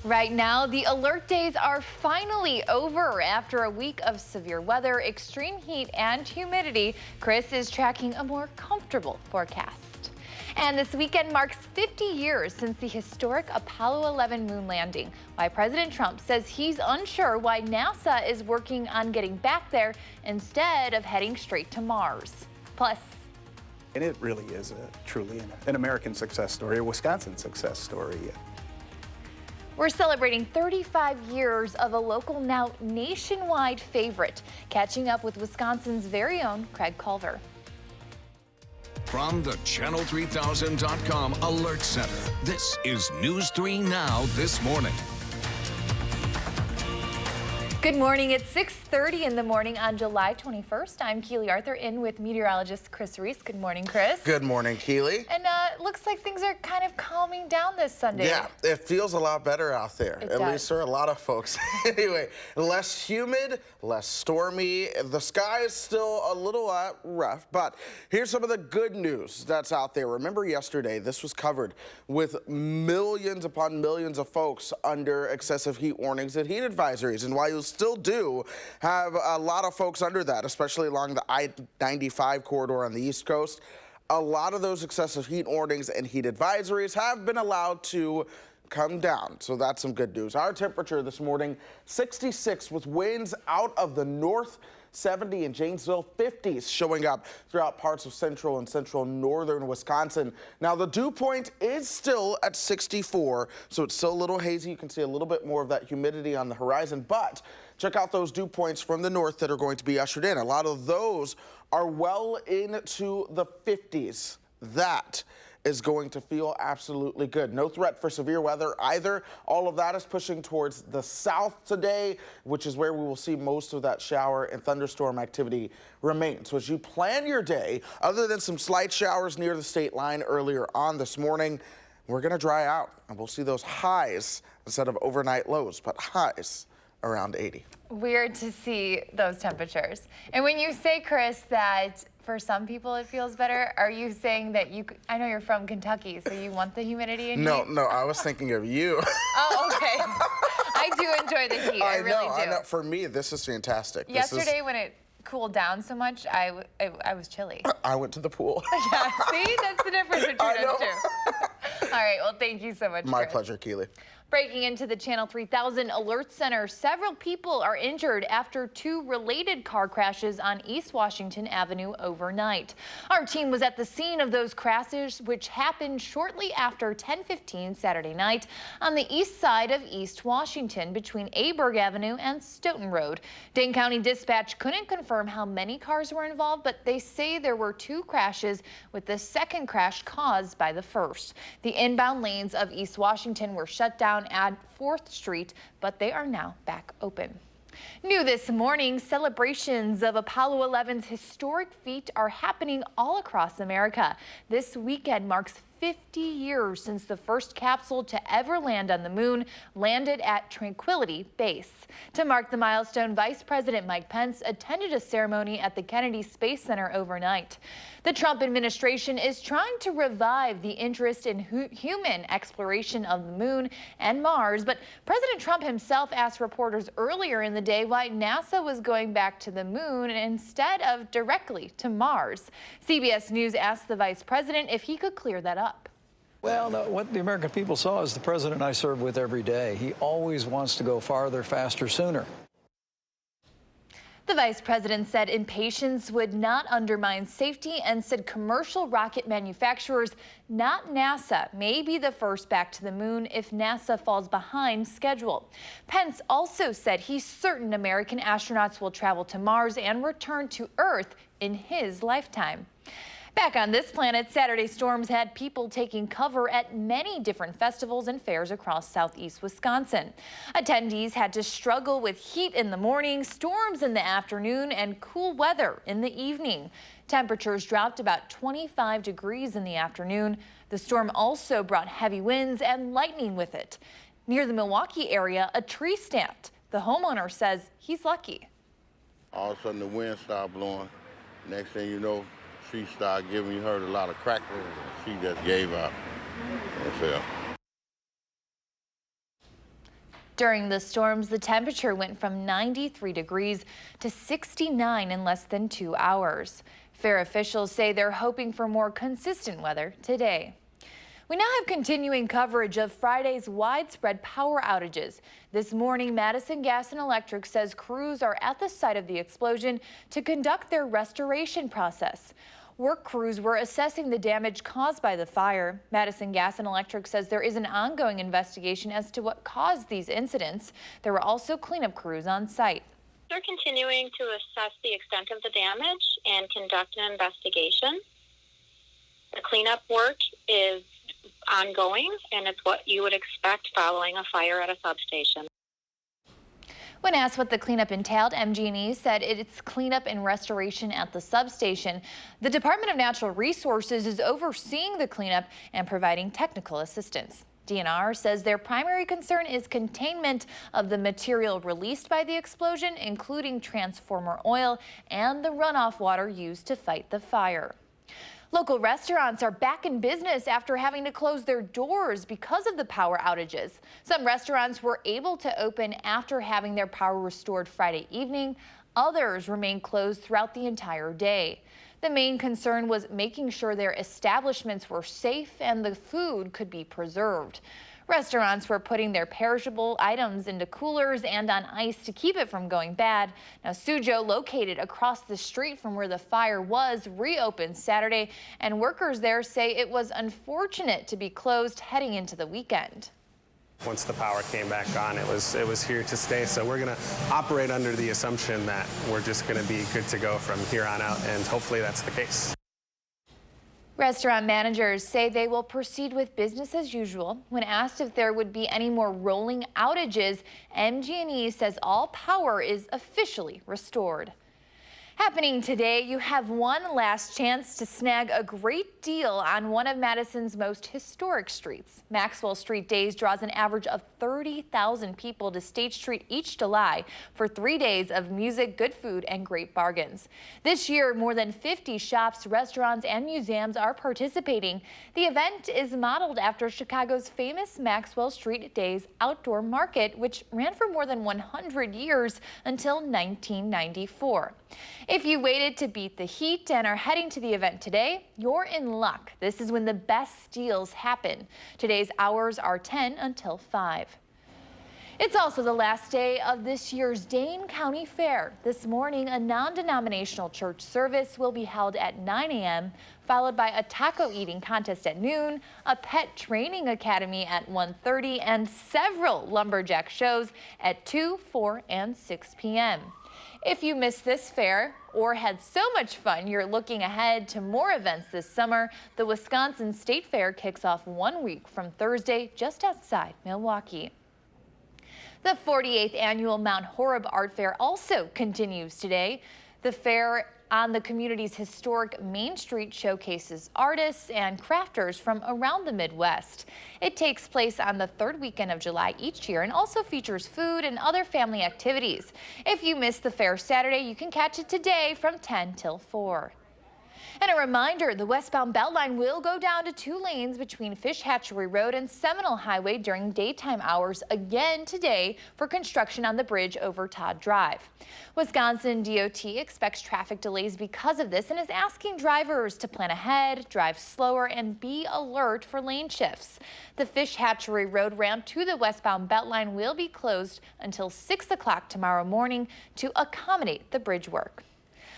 Right now, the alert days are finally over. After a week of severe weather, extreme heat, and humidity, Chris is tracking a more comfortable forecast. And this weekend marks 50 years since the historic Apollo 11 moon landing. Why President Trump says he's unsure why NASA is working on getting back there instead of heading straight to Mars. Plus, and it really is truly an American success story, a Wisconsin success story. we're celebrating 35 years of a local, now nationwide favorite, catching up with Wisconsin's very own Craig Culver. From the Channel3000.com Alert Center, this is News 3 Now This Morning. Good morning. It's 6:30 in the morning on July 21st. I'm Keely Arthur in with meteorologist Chris Reese. Good morning, Chris. Good morning, Keely. And it looks like things are kind of calming down this Sunday. Yeah, it feels a lot better out there. At least for a lot of folks. Anyway, less humid, less stormy. The sky is still a little rough, but here's some of the good news that's out there. Remember yesterday, this was covered with millions upon millions of folks under excessive heat warnings and heat advisories. And while you still do have a lot of folks under that, especially along the I-95 corridor on the East Coast, a lot of those excessive heat warnings and heat advisories have been allowed to come down. So that's some good news. Our temperature this morning, 66 with winds out of the north, 70 in Janesville, 50s showing up throughout parts of central and central northern Wisconsin. Now the dew point is still at 64, so it's still a little hazy. You can see a little bit more of that humidity on the horizon, but check out those dew points from the north that are going to be ushered in. A lot of those are well into the 50s. That is going to feel absolutely good. No threat for severe weather either. All of that is pushing towards the south today, which is where we will see most of that shower and thunderstorm activity remain. So as you plan your day, other than some slight showers near the state line earlier on this morning, we're going to dry out and we'll see those highs instead of overnight lows, but highs around 80. Weird to see those temperatures. And when you say, Chris, that for some people it feels better, are you saying that I know you're from Kentucky, so you want the humidity in No, heat? no, I was thinking of you. Oh, okay. I do enjoy the heat. I really do. I know. For me, this is fantastic. Yesterday when it cooled down so much, I was chilly. I went to the pool. Yeah, see? That's the difference between us two. All right, well, thank you so much, My Chris. pleasure, Keely. Breaking into the Channel 3000 Alert Center, several people are injured after two related car crashes on East Washington Avenue overnight. Our team was at the scene of those crashes, which happened shortly after 10:15 Saturday night on the east side of East Washington between Aberg Avenue and Stoughton Road. Dane County Dispatch couldn't confirm how many cars were involved, but they say there were two crashes, with the second crash caused by the first. The inbound lanes of East Washington were shut down at 4th Street, but they are now back open. New this morning, celebrations of Apollo 11's historic feat are happening all across America. This weekend marks 50 years since the first capsule to ever land on the moon landed at Tranquility Base. To mark the milestone, Vice President Mike Pence attended a ceremony at the Kennedy Space Center overnight. The Trump administration is trying to revive the interest in human exploration of the moon and Mars, but President Trump himself asked reporters earlier in the day why NASA was going back to the moon instead of directly to Mars. CBS News asked the vice president if he could clear that up. Well, no, what the American people saw is the president I serve with every day. He always wants to go farther, faster, sooner. The vice president said impatience would not undermine safety and said commercial rocket manufacturers, not NASA, may be the first back to the moon if NASA falls behind schedule. Pence also said he's certain American astronauts will travel to Mars and return to Earth in his lifetime. Back on this planet, Saturday storms had people taking cover at many different festivals and fairs across southeast Wisconsin. Attendees had to struggle with heat in the morning, storms in the afternoon, and cool weather in the evening. Temperatures dropped about 25 degrees in the afternoon. The storm also brought heavy winds and lightning with it. Near the Milwaukee area, a tree snapped. The homeowner says he's lucky. All of a sudden the wind started blowing. Next thing you know, she started giving, you heard a lot of crackling. She just gave up and fell. During the storms, the temperature went from 93 degrees to 69 in less than 2 hours. Fair officials say they're hoping for more consistent weather today. We now have continuing coverage of Friday's widespread power outages. This morning, Madison Gas and Electric says crews are at the site of the explosion to conduct their restoration process. Work crews were assessing the damage caused by the fire. Madison Gas and Electric says there is an ongoing investigation as to what caused these incidents. There were also cleanup crews on site. They're continuing to assess the extent of the damage and conduct an investigation. The cleanup work is ongoing, and it's what you would expect following a fire at a substation. When asked what the cleanup entailed, MG&E said it's cleanup and restoration at the substation. The Department of Natural Resources is overseeing the cleanup and providing technical assistance. DNR says their primary concern is containment of the material released by the explosion, including transformer oil and the runoff water used to fight the fire. Local restaurants are back in business after having to close their doors because of the power outages. Some restaurants were able to open after having their power restored Friday evening. Others remain closed throughout the entire day. The main concern was making sure their establishments were safe and the food could be preserved. Restaurants were putting their perishable items into coolers and on ice to keep it from going bad. Now, Sujo, located across the street from where the fire was, reopened Saturday, and workers there say it was unfortunate to be closed heading into the weekend. Once the power came back on, it was here to stay. So we're going to operate under the assumption that we're just going to be good to go from here on out, and hopefully that's the case. Restaurant managers say they will proceed with business as usual. When asked if there would be any more rolling outages, MG&E says all power is officially restored. Happening today, you have one last chance to snag a great deal on one of Madison's most historic streets. Maxwell Street Days draws an average of 30,000 people to State Street each July for 3 days of music, good food, and great bargains. This year, more than 50 shops, restaurants, and museums are participating. The event is modeled after Chicago's famous Maxwell Street Days outdoor market, which ran for more than 100 years until 1994. If you waited to beat the heat and are heading to the event today, you're in luck. This is when the best deals happen. Today's hours are 10 until 5. It's also the last day of this year's Dane County Fair. This morning, a non-denominational church service will be held at 9 a.m., followed by a taco eating contest at noon, a pet training academy at 1:30, and several lumberjack shows at 2, 4, and 6 p.m. If you missed this fair or had so much fun you're looking ahead to more events this summer, the Wisconsin State Fair kicks off 1 week from Thursday just outside Milwaukee. The 48th annual Mount Horeb Art Fair also continues today. The fair on the community's historic Main Street showcases artists and crafters from around the Midwest. It takes place on the third weekend of July each year and also features food and other family activities. If you missed the fair Saturday, you can catch it today from 10 till 4. And a reminder, the westbound Beltline will go down to 2 lanes between Fish Hatchery Road and Seminole Highway during daytime hours again today for construction on the bridge over Todd Drive. Wisconsin DOT expects traffic delays because of this and is asking drivers to plan ahead, drive slower, and be alert for lane shifts. The Fish Hatchery Road ramp to the westbound Beltline will be closed until 6 o'clock tomorrow morning to accommodate the bridge work.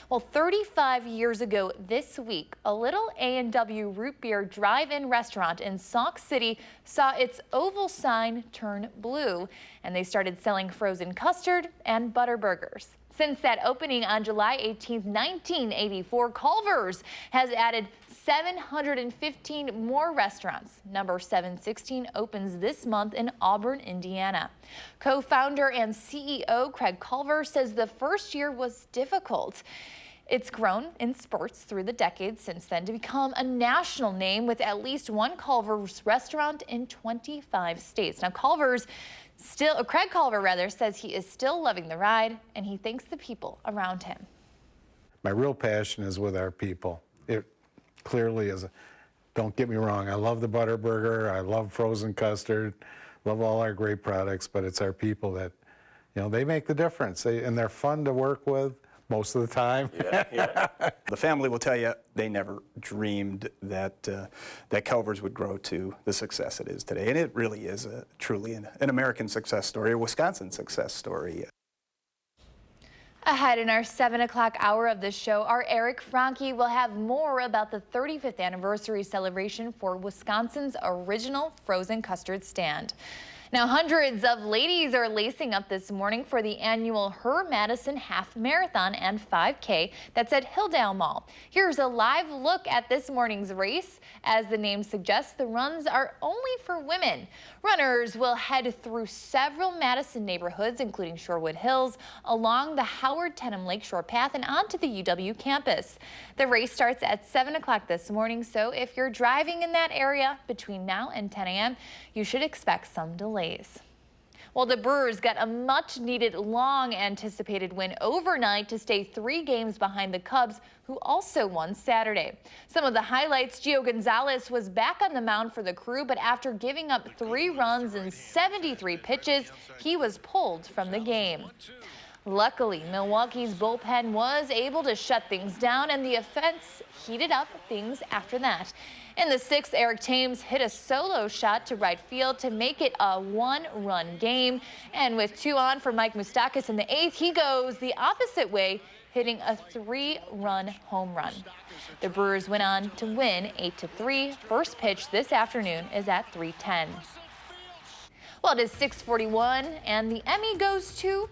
Well, 35 years ago this week, a little A&W root beer drive-in restaurant in Sauk City saw its oval sign turn blue, and they started selling frozen custard and butter burgers. Since that opening on July 18, 1984, Culver's has added 715 more restaurants. Number 716 opens this month in Auburn, Indiana. Co-founder and CEO Craig Culver says the first year was difficult. It's grown in spurts through the decades since then to become a national name with at least one Culver's restaurant in 25 states. Now, Craig Culver says he is still loving the ride, and he thanks the people around him. My real passion is with our people. It clearly is. Don't get me wrong, I love the butter burger, I love frozen custard, love all our great products, but it's our people that, they make the difference. And they're fun to work with most of the time. The family will tell you they never dreamed that that Culver's would grow to the success it is today. And it really is truly an American success story, a Wisconsin success story. Ahead in our 7 o'clock hour of the show, our Eric Franke will have more about the 35th anniversary celebration for Wisconsin's original frozen custard stand. Now, hundreds of ladies are lacing up this morning for the annual Her Madison Half Marathon and 5K that's at Hilldale Mall. Here's a live look at this morning's race. As the name suggests, the runs are only for women. Runners will head through several Madison neighborhoods, including Shorewood Hills, along the Howard-Tenham Lakeshore Path and onto the UW campus. The race starts at 7 o'clock this morning, so if you're driving in that area between now and 10 a.m., you should expect some delays. Well, the Brewers got a much-needed, long-anticipated win overnight to stay 3 games behind the Cubs, who also won Saturday. Some of the highlights: Gio Gonzalez was back on the mound for the Crew, but after giving up 3 runs in 73 pitches, he was pulled from the game. Luckily, Milwaukee's bullpen was able to shut things down, and the offense heated up things after that. In the 6th, Eric Thames hit a solo shot to right field to make it a 1-run game. And with 2 on for Mike Moustakas in the 8th, he goes the opposite way, hitting a 3-run home run. The Brewers went on to win 8-3. First pitch this afternoon is at 3:10. Well, it is 6:41, and the Emmy goes to...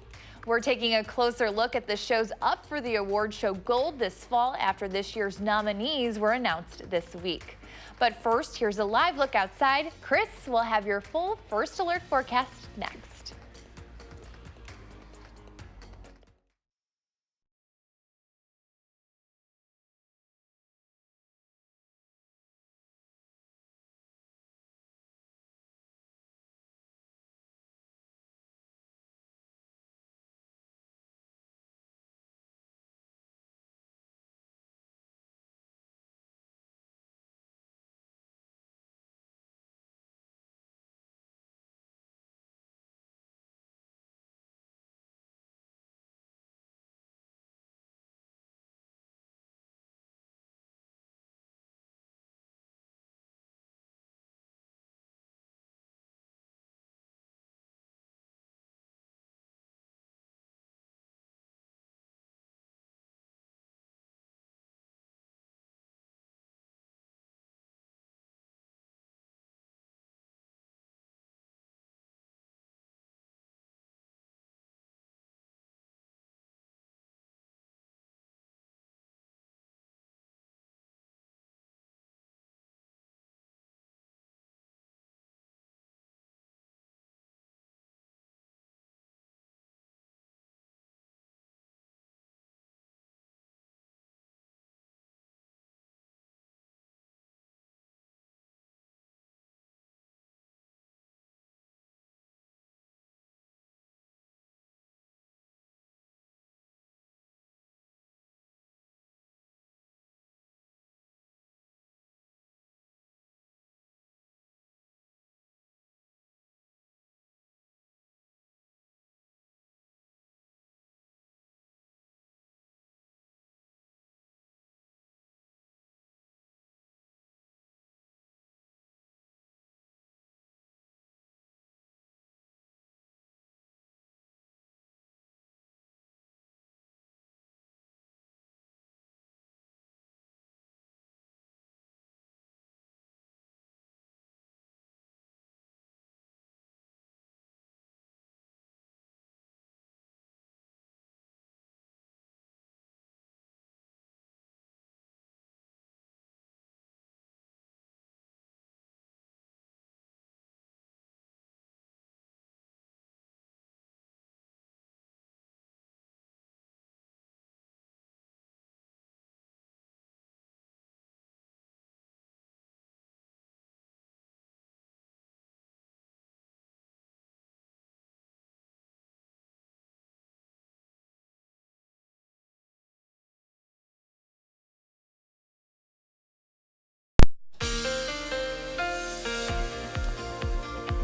We're taking a closer look at the shows up for the award show Gold this fall after this year's nominees were announced this week. But first, here's a live look outside. Chris will have your full First Alert forecast next.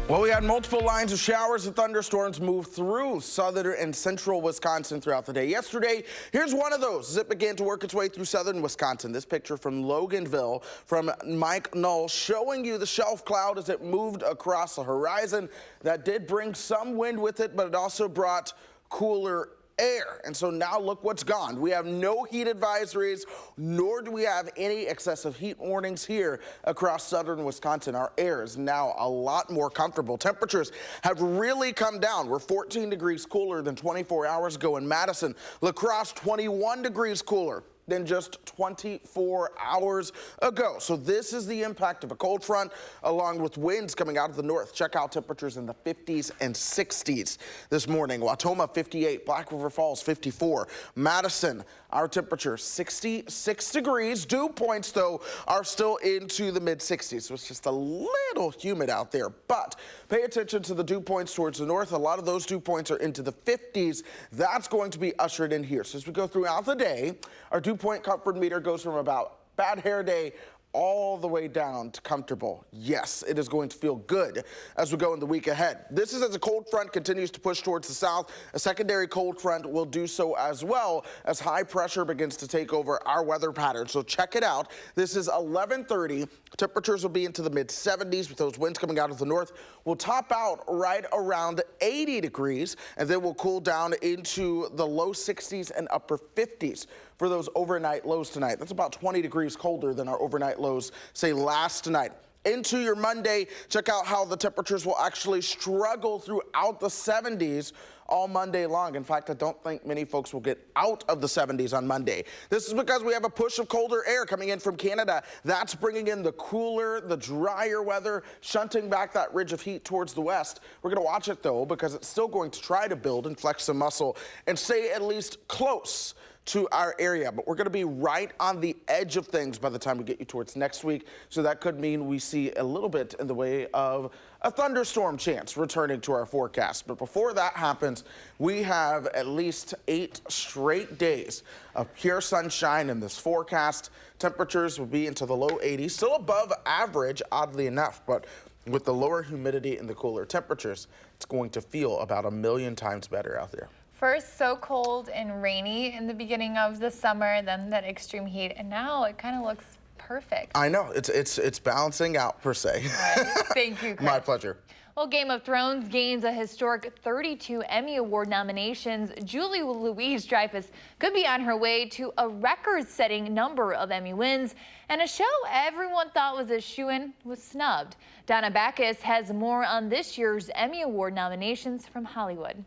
Well, we had multiple lines of showers and thunderstorms move through southern and central Wisconsin throughout the day. Yesterday, here's one of those as it began to work its way through southern Wisconsin. This picture from Loganville from Mike Null showing you the shelf cloud as it moved across the horizon. That did bring some wind with it, but it also brought cooler air. And so now look what's gone. We have no heat advisories, nor do we have any excessive heat warnings here across southern Wisconsin. Our air is now a lot more comfortable. Temperatures have really come down. We're 14 degrees cooler than 24 hours ago in Madison. La Crosse, 21 degrees cooler than just 24 hours ago. So this is the impact of a cold front along with winds coming out of the north. Check out temperatures in the 50s and 60s this morning. Wautoma 58, Black River Falls 54, Madison, our temperature 66 degrees. Dew points though are still into the mid 60s. So it's just a little humid out there, but pay attention to the dew points towards the north. A lot of those dew points are into the 50s. That's going to be ushered in here. So as we go throughout the day, our dew point comfort meter goes from about bad hair day all the way down to comfortable. Yes, it is going to feel good as we go in the week ahead. This is as a cold front continues to push towards the south. A secondary cold front will do so as well as high pressure begins to take over our weather pattern. So check it out. This is 11:30. Temperatures will be into the mid 70s with those winds coming out of the north. We'll top out right around 80 degrees and then we'll cool down into the low 60s and upper 50s for those overnight lows tonight. That's about 20 degrees colder than our overnight lows, say, last night. Into your Monday, check out how the temperatures will actually struggle throughout the 70s all Monday long. In fact, I don't think many folks will get out of the 70s on Monday. This is because we have a push of colder air coming in from Canada. That's bringing in the cooler, the drier weather, shunting back that ridge of heat towards the west. We're going to watch it, though, because it's still going to try to build and flex some muscle and stay at least close to our area, but we're going to be right on the edge of things by the time we get you towards next week. So that could mean we see a little bit in the way of a thunderstorm chance returning to our forecast. But before that happens, we have at least 8 straight days of pure sunshine in this forecast. Temperatures will be into the low 80s, still above average, oddly enough, but with the lower humidity and the cooler temperatures, it's going to feel about 1,000,000 times better out there. First, so cold and rainy in the beginning of the summer, then that extreme heat, and now it kind of looks perfect. I know, it's balancing out per se. All right. Thank you, Chris. My pleasure. Well, Game of Thrones gains a historic 32 Emmy Award nominations. Julie Louis-Dreyfus could be on her way to a record-setting number of Emmy wins, and a show everyone thought was a shoo-in was snubbed. Donna Backus has more on this year's Emmy Award nominations from Hollywood.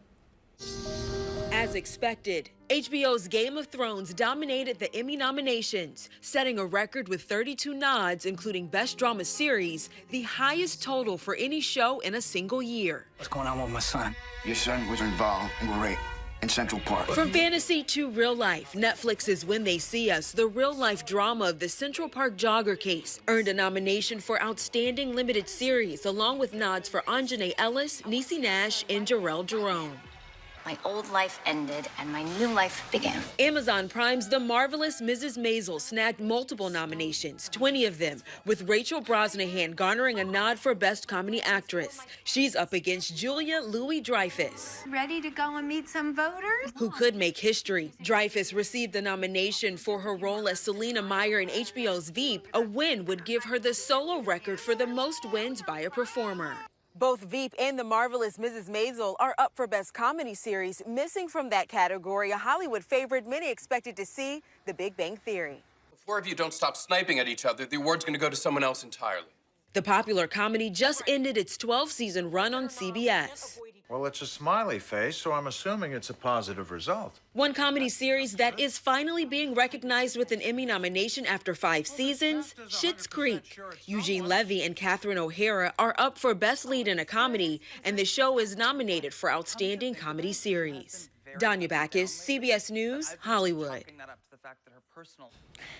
As expected, HBO's Game of Thrones dominated the Emmy nominations, setting a record with 32 nods, including Best Drama Series, the highest total for any show in a single year. What's going on with my son? Your son was involved in rape in Central Park. From fantasy to real life, Netflix's When They See Us, the real-life drama of the Central Park jogger case, earned a nomination for Outstanding Limited Series, along with nods for Anjanae Ellis, Niecy Nash, and Jarrell Jerome. My old life ended and my new life began. Amazon Prime's The Marvelous Mrs. Maisel snagged multiple nominations, 20 of them, with Rachel Brosnahan garnering a nod for Best Comedy Actress. She's up against Julia Louis-Dreyfus. Ready to go and meet some voters? Who could make history. Dreyfus received the nomination for her role as Selena Meyer in HBO's Veep. A win would give her the solo record for the most wins by a performer. Both Veep and The Marvelous Mrs. Maisel are up for Best Comedy Series. Missing from that category, a Hollywood favorite many expected to see, The Big Bang Theory. If 4 of you don't stop sniping at each other, the award's going to go to someone else entirely. The popular comedy just ended its 12-season run on CBS. Well, it's a smiley face, so I'm assuming it's a positive result. One comedy series that is finally being recognized with an Emmy nomination after 5 seasons, Schitt's Creek. Eugene Levy and Catherine O'Hara are up for Best Lead in a Comedy, and the show is nominated for Outstanding Comedy Series. Danya Backus, CBS News, Hollywood.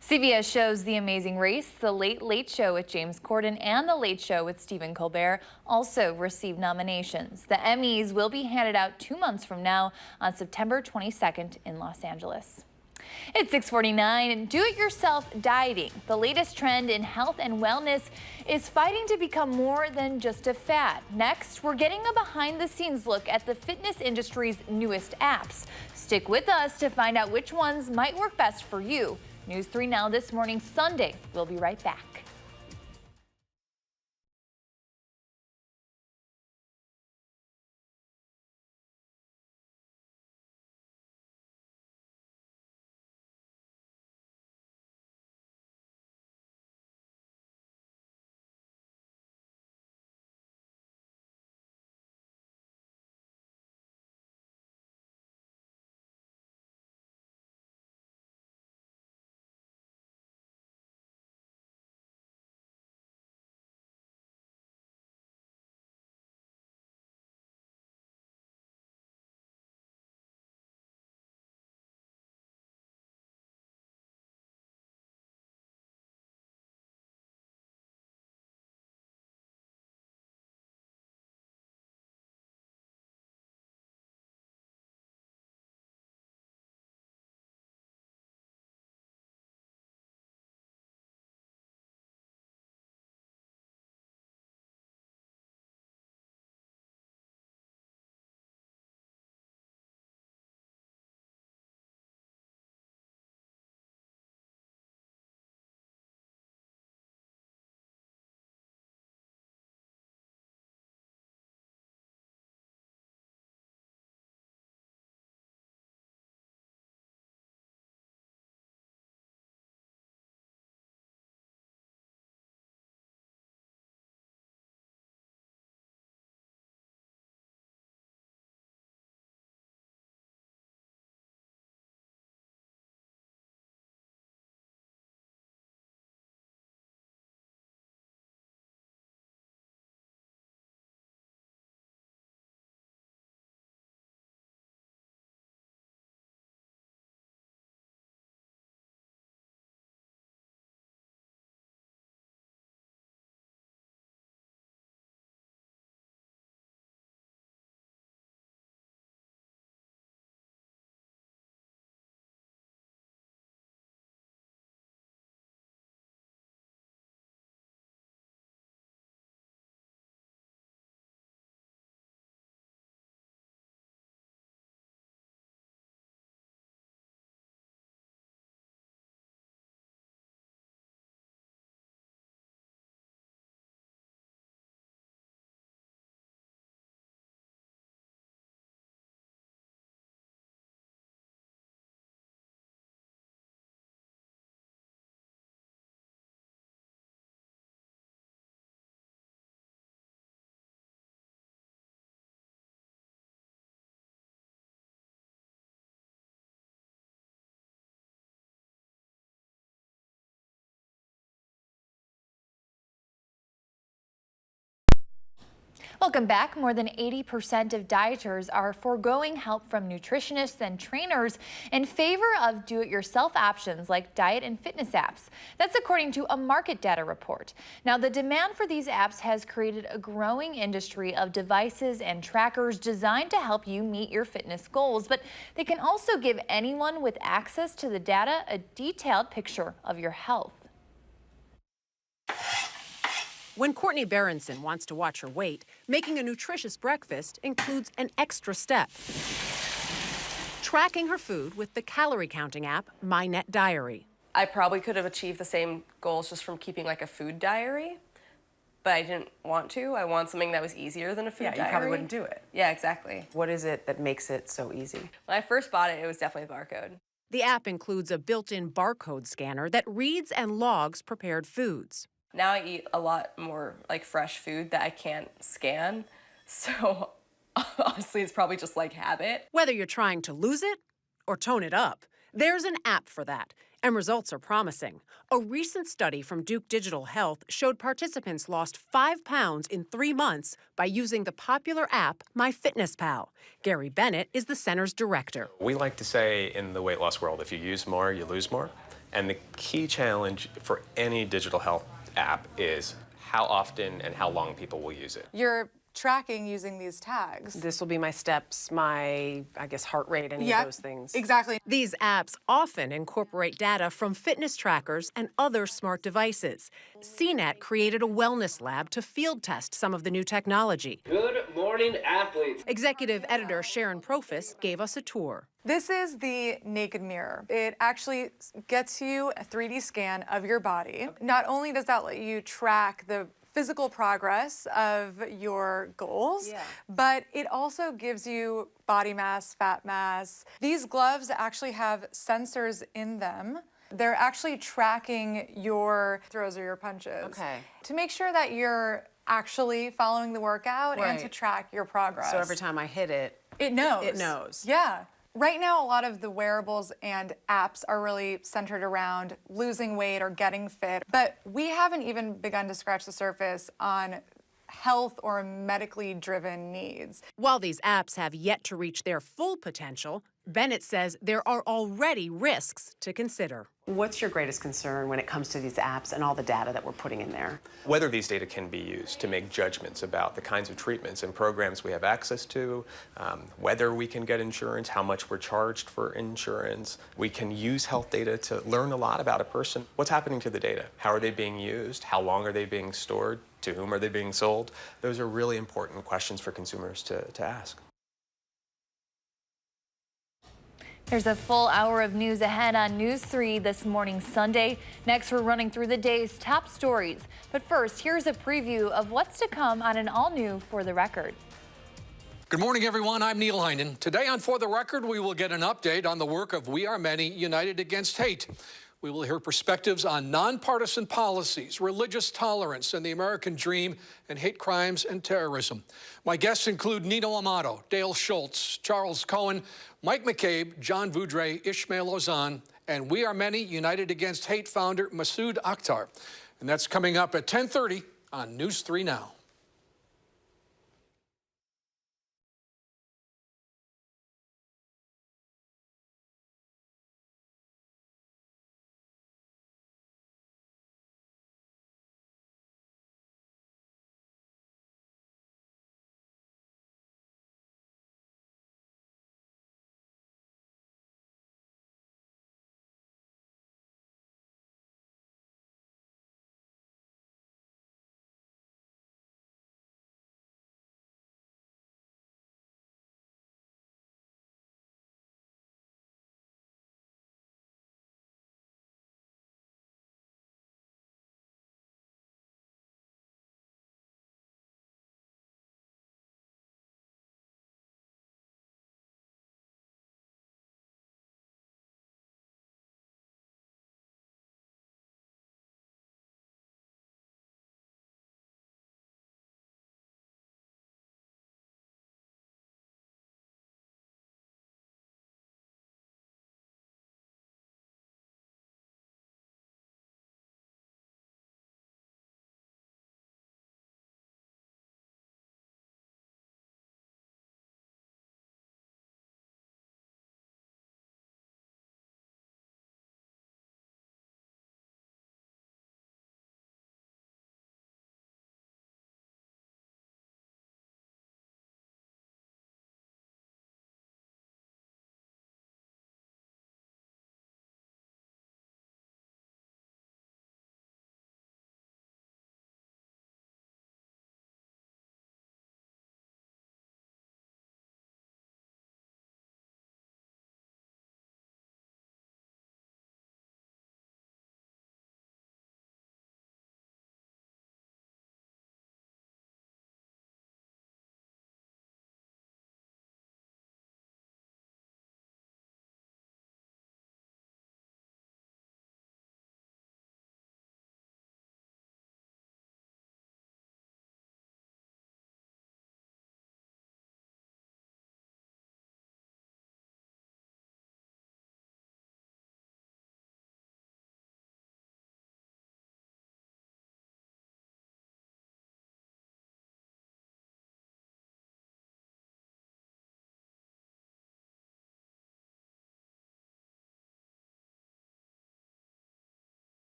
CBS shows The Amazing Race, The Late Late Show with James Corden, and The Late Show with Stephen Colbert also received nominations. The Emmys will be handed out 2 months from now on September 22nd in Los Angeles. It's 6:49. Do-it-yourself dieting, the latest trend in health and wellness, is fighting to become more than just a fad. Next, we're getting a behind-the-scenes look at the fitness industry's newest apps. Stick with us to find out which ones might work best for you. News 3 Now this morning, Sunday. We'll be right back. Welcome back. More than 80% of dieters are foregoing help from nutritionists and trainers in favor of do-it-yourself options like diet and fitness apps. That's according to a market data report. Now, the demand for these apps has created a growing industry of devices and trackers designed to help you meet your fitness goals, but they can also give anyone with access to the data a detailed picture of your health. When Courtney Berenson wants to watch her weight, making a nutritious breakfast includes an extra step. Tracking her food with the calorie counting app, My Net Diary. I probably could have achieved the same goals just from keeping like a food diary, but I didn't want to. I want something that was easier than a food diary. Yeah, you probably wouldn't do it. Yeah, exactly. What is it that makes it so easy? When I first bought it, it was definitely the barcode. The app includes a built-in barcode scanner that reads and logs prepared foods. Now I eat a lot more like fresh food that I can't scan, so honestly it's probably just like habit. Whether you're trying to lose it or tone it up, there's an app for that, and results are promising. A recent study from Duke Digital Health showed participants lost 5 pounds in 3 months by using the popular app MyFitnessPal. Gary Bennett is the center's director. We like to say in the weight loss world, if you use more, you lose more. And the key challenge for any digital health app is how often and how long people will use it. You're tracking using these tags. This will be my steps, my, I guess, heart rate, any of those things. Exactly. These apps often incorporate data from fitness trackers and other smart devices. CNET created a wellness lab to field test some of the new technology. Good morning, athletes. Executive editor Sharon Profis gave us a tour. This is the Naked Mirror. It actually gets you a 3D scan of your body. Not only does that let you track the physical progress of your goals, but it also gives you body mass, fat mass. These gloves actually have sensors in them. They're actually tracking your throws or your punches to make sure that you're actually following the workout and to track your progress. So every time I hit it, it knows. It knows. Yeah. Right now, a lot of the wearables and apps are really centered around losing weight or getting fit, but we haven't even begun to scratch the surface on health or medically driven needs. While these apps have yet to reach their full potential, Bennett says there are already risks to consider. What's your greatest concern when it comes to these apps and all the data that we're putting in there? Whether these data can be used to make judgments about the kinds of treatments and programs we have access to, whether we can get insurance, how much we're charged for insurance. We can use health data to learn a lot about a person. What's happening to the data? How are they being used? How long are they being stored? To whom are they being sold? Those are really important questions for consumers to ask. There's a full hour of news ahead on News 3 this morning, Sunday. Next, we're running through the day's top stories. But first, here's a preview of what's to come on an all-new For the Record. Good morning, everyone. I'm Neil Heinen. Today on For the Record, we will get an update on the work of We Are Many United Against Hate. We will hear perspectives on nonpartisan policies, religious tolerance, and the American dream, and hate crimes and terrorism. My guests include Nino Amato, Dale Schultz, Charles Cohen, Mike McCabe, John Voudray, Ishmael Ozan, and We Are Many United Against Hate founder Masood Akhtar. And that's coming up at 10:30 on News 3 Now.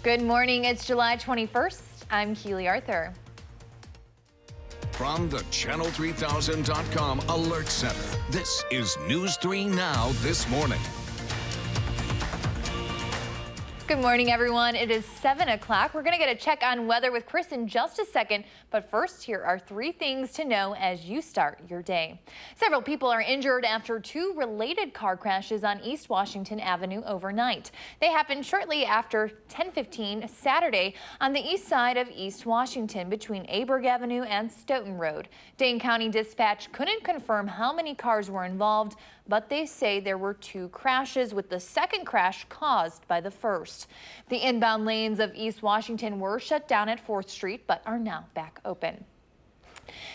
Good morning. It's July 21st. I'm Keely Arthur. From the Channel3000.com Alert Center, this is News 3 Now this morning. Good morning, everyone. It is 7 o'clock. We're going to get a check on weather with Chris in just a second. But first, here are 3 things to know as you start your day. Several people are injured after 2 related car crashes on East Washington Avenue overnight. They happened shortly after 10:15 Saturday on the east side of East Washington between Aberg Avenue and Stoughton Road. Dane County Dispatch couldn't confirm how many cars were involved, but they say there were 2 crashes, with the second crash caused by the first. The inbound lanes of East Washington were shut down at 4th Street, but are now back open.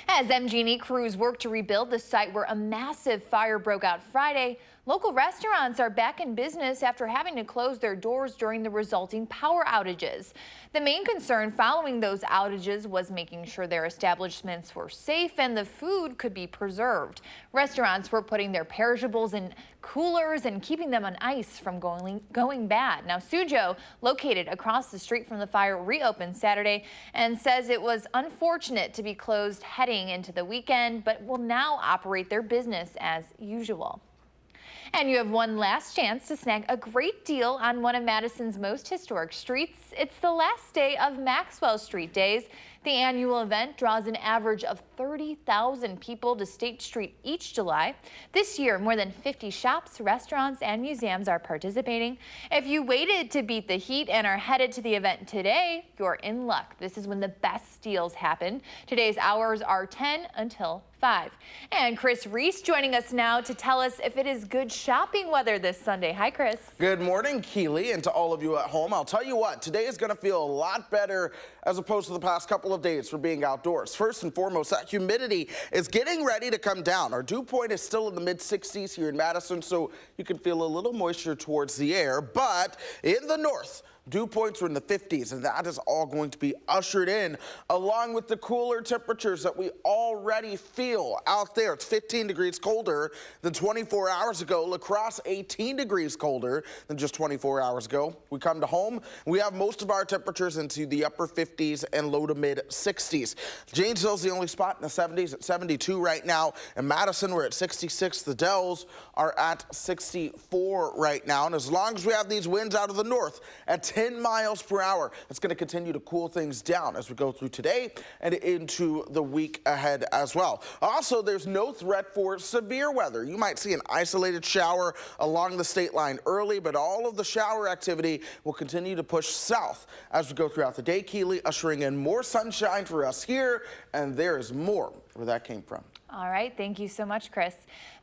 As MG&E crews work to rebuild the site where a massive fire broke out Friday, local restaurants are back in business after having to close their doors during the resulting power outages. The main concern following those outages was making sure their establishments were safe and the food could be preserved. Restaurants were putting their perishables in coolers and keeping them on ice from going bad. Now, Sujo, located across the street from the fire, reopened Saturday and says it was unfortunate to be closed heading into the weekend, but will now operate their business as usual. And you have one last chance to snag a great deal on one of Madison's most historic streets. It's the last day of Maxwell Street Days. The annual event draws an average of 30,000 people to State Street each July. This year, more than 50 shops, restaurants, and museums are participating. If you waited to beat the heat and are headed to the event today, you're in luck. This is when the best deals happen. Today's hours are 10 until 5. And Chris Reese joining us now to tell us if it is good shopping weather this Sunday. Hi, Chris. Good morning, Keely, and to all of you at home. I'll tell you what, today is going to feel a lot better as opposed to the past couple of days for being outdoors. First and foremost, that humidity is getting ready to come down. Our dew point is still in the mid-60s here in Madison, so you can feel a little moisture towards the air. But in the north, dew points are in the 50s, and that is all going to be ushered in along with the cooler temperatures that we already feel out there. It's 15 degrees colder than 24 hours ago. La Crosse, 18 degrees colder than just 24 hours ago. We come to home, we have most of our temperatures into the upper 50s and low to mid 60s. Janesville's the only spot in the 70s at 72 right now. In Madison, we're at 66. The Dells are at 64 right now. And as long as we have these winds out of the north at 10 miles per hour, it's going to continue to cool things down as we go through today and into the week ahead as well. Also, there's no threat for severe weather. You might see an isolated shower along the state line early, but all of the shower activity will continue to push south as we go throughout the day. Keely, ushering in more sunshine for us here, and there is more where that came from. All right, thank you so much, Chris.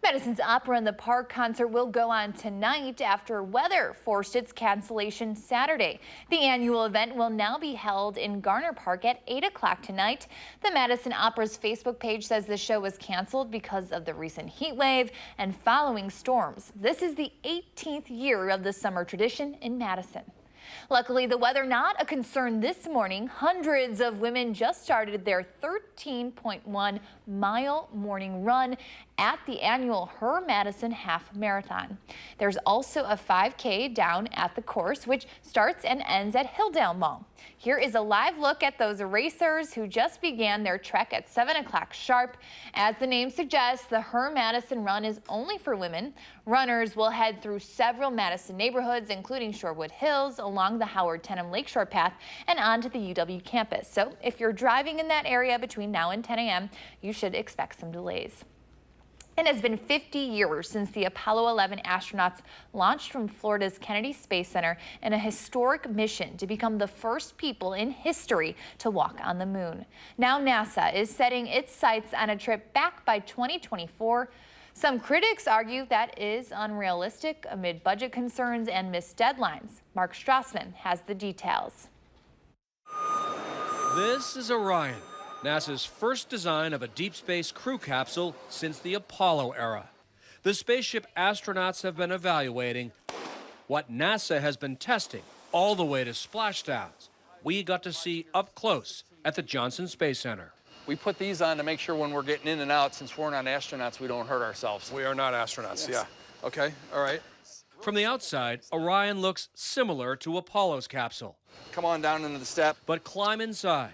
Madison's Opera in the Park concert will go on tonight after weather forced its cancellation Saturday. The annual event will now be held in Garner Park at 8 o'clock tonight. The Madison Opera's Facebook page says the show was canceled because of the recent heat wave and following storms. This is the 18th year of the summer tradition in Madison. Luckily, the weather not a concern this morning. Hundreds of women just started their 13.1-mile morning run at the annual Her Madison Half Marathon. There's also a 5K down at the course, which starts and ends at Hilldale Mall. Here is a live look at those racers who just began their trek at 7 o'clock sharp. As the name suggests, the Her Madison Run is only for women. Runners will head through several Madison neighborhoods, including Shorewood Hills, along the Howard-Tenham Lakeshore Path, and onto the UW campus. So if you're driving in that area between now and 10 a.m., you should expect some delays. It has been 50 years since the Apollo 11 astronauts launched from Florida's Kennedy Space Center in a historic mission to become the first people in history to walk on the moon. Now NASA is setting its sights on a trip back by 2024. Some critics argue that is unrealistic amid budget concerns and missed deadlines. Mark Strassman has the details. This is Orion, NASA's first design of a deep space crew capsule since the Apollo era. The spaceship astronauts have been evaluating what NASA has been testing all the way to splashdowns. We got to see up close at the Johnson Space Center. We put these on to make sure when we're getting in and out, since we're not astronauts, we don't hurt ourselves. We are not astronauts, yes. Yeah. Okay, all right. From the outside, Orion looks similar to Apollo's capsule. Come on down into the step. But climb inside.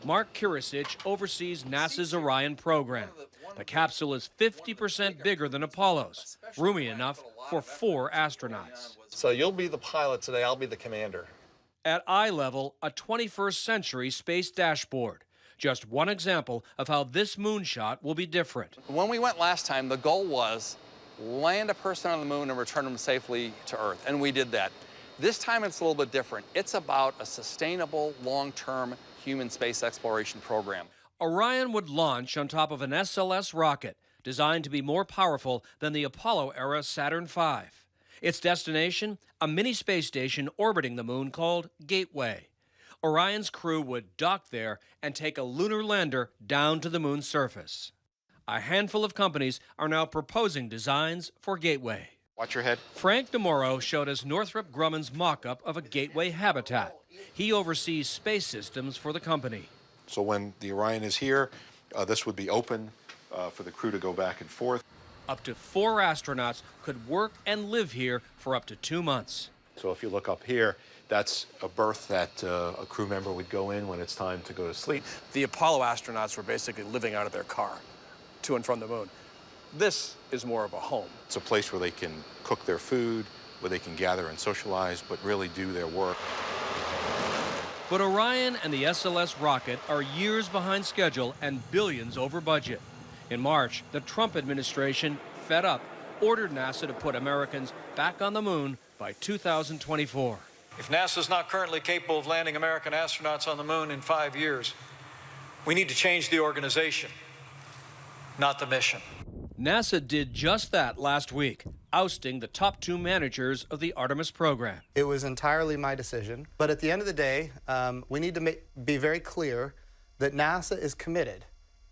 Mark Kirisich oversees NASA's Orion program. The capsule is 50% bigger than Apollo's, roomy enough for 4 astronauts. So you'll be the pilot today, I'll be the commander. At eye level, a 21st century space dashboard. Just one example of how this moonshot will be different. When we went last time, the goal was land a person on the moon and return them safely to Earth, and we did that. This time it's a little bit different. It's about a sustainable, long-term human space exploration program. Orion would launch on top of an SLS rocket designed to be more powerful than the Apollo-era Saturn V. Its destination, a mini space station orbiting the moon called Gateway. Orion's crew would dock there and take a lunar lander down to the moon's surface. A handful of companies are now proposing designs for Gateway. Watch your head. Frank DeMoro showed us Northrop Grumman's mock-up of a Gateway habitat. He oversees space systems for the company. So when the Orion is here, this would be open for the crew to go back and forth. Up to 4 astronauts could work and live here for up to 2 months. So if you look up here, that's a berth that a crew member would go in when it's time to go to sleep. The Apollo astronauts were basically living out of their car to and from the moon. This is more of a home. It's a place where they can cook their food, where they can gather and socialize, but really do their work. But Orion and the SLS rocket are years behind schedule and billions over budget. In March, the Trump administration, fed up, ordered NASA to put Americans back on the moon by 2024. If NASA's not currently capable of landing American astronauts on the moon in 5 years, we need to change the organization, not the mission. NASA did just that last week, ousting the top 2 managers of the Artemis program. It was entirely my decision, but at the end of the day, we need to be very clear that NASA is committed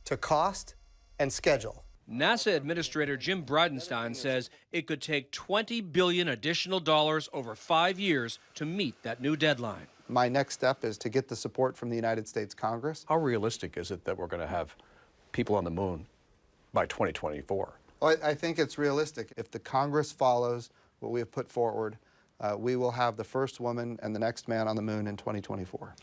to cost and schedule. NASA Administrator Jim Bridenstine says it could take $20 billion additional dollars over 5 years to meet that new deadline. My next step is to get the support from the United States Congress. How realistic is it that we're going to have people on the moon by 2024? Well, I think it's realistic. If the Congress follows what we have put forward, we will have the first woman and the next man on the moon in 2024.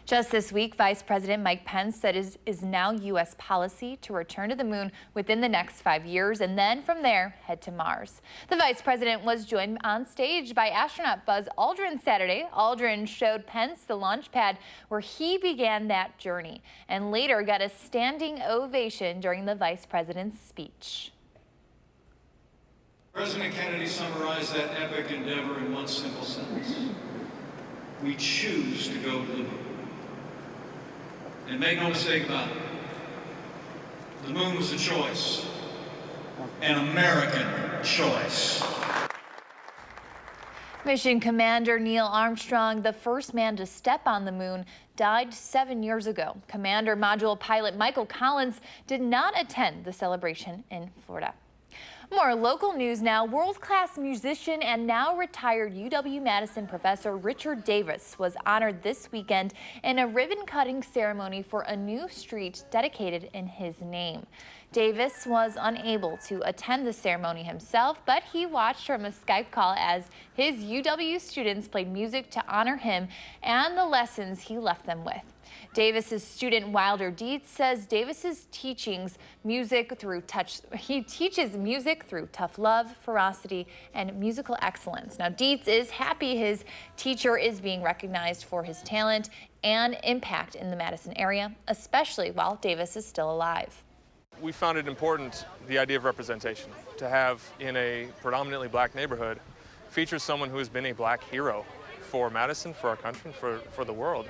Just this week, Vice President Mike Pence said it is now U.S. policy to return to the moon within the next 5 years and then from there head to Mars. The Vice President was joined on stage by astronaut Buzz Aldrin Saturday. Aldrin showed Pence the launch pad where he began that journey and later got a standing ovation during the Vice President's speech. President Kennedy summarized that epic endeavor in one simple sentence. We choose to go to the moon. And make no mistake about it, the moon was a choice, an American choice. Mission Commander Neil Armstrong, the first man to step on the moon, died 7 years ago. Commander Module pilot Michael Collins did not attend the celebration in Florida. More local news now. World-class musician and now retired UW-Madison professor Richard Davis was honored this weekend in a ribbon-cutting ceremony for a new street dedicated in his name. Davis was unable to attend the ceremony himself, but he watched from a Skype call as his UW students played music to honor him and the lessons he left them with. Davis's student Wilder Dietz says Davis's teachings music through he teaches music through tough love, ferocity, and musical excellence. Now, Dietz is happy his teacher is being recognized for his talent and impact in the Madison area, especially while Davis is still alive. We found it important, the idea of representation, to have in a predominantly black neighborhood feature someone who has been a black hero for Madison, for our country, for the world.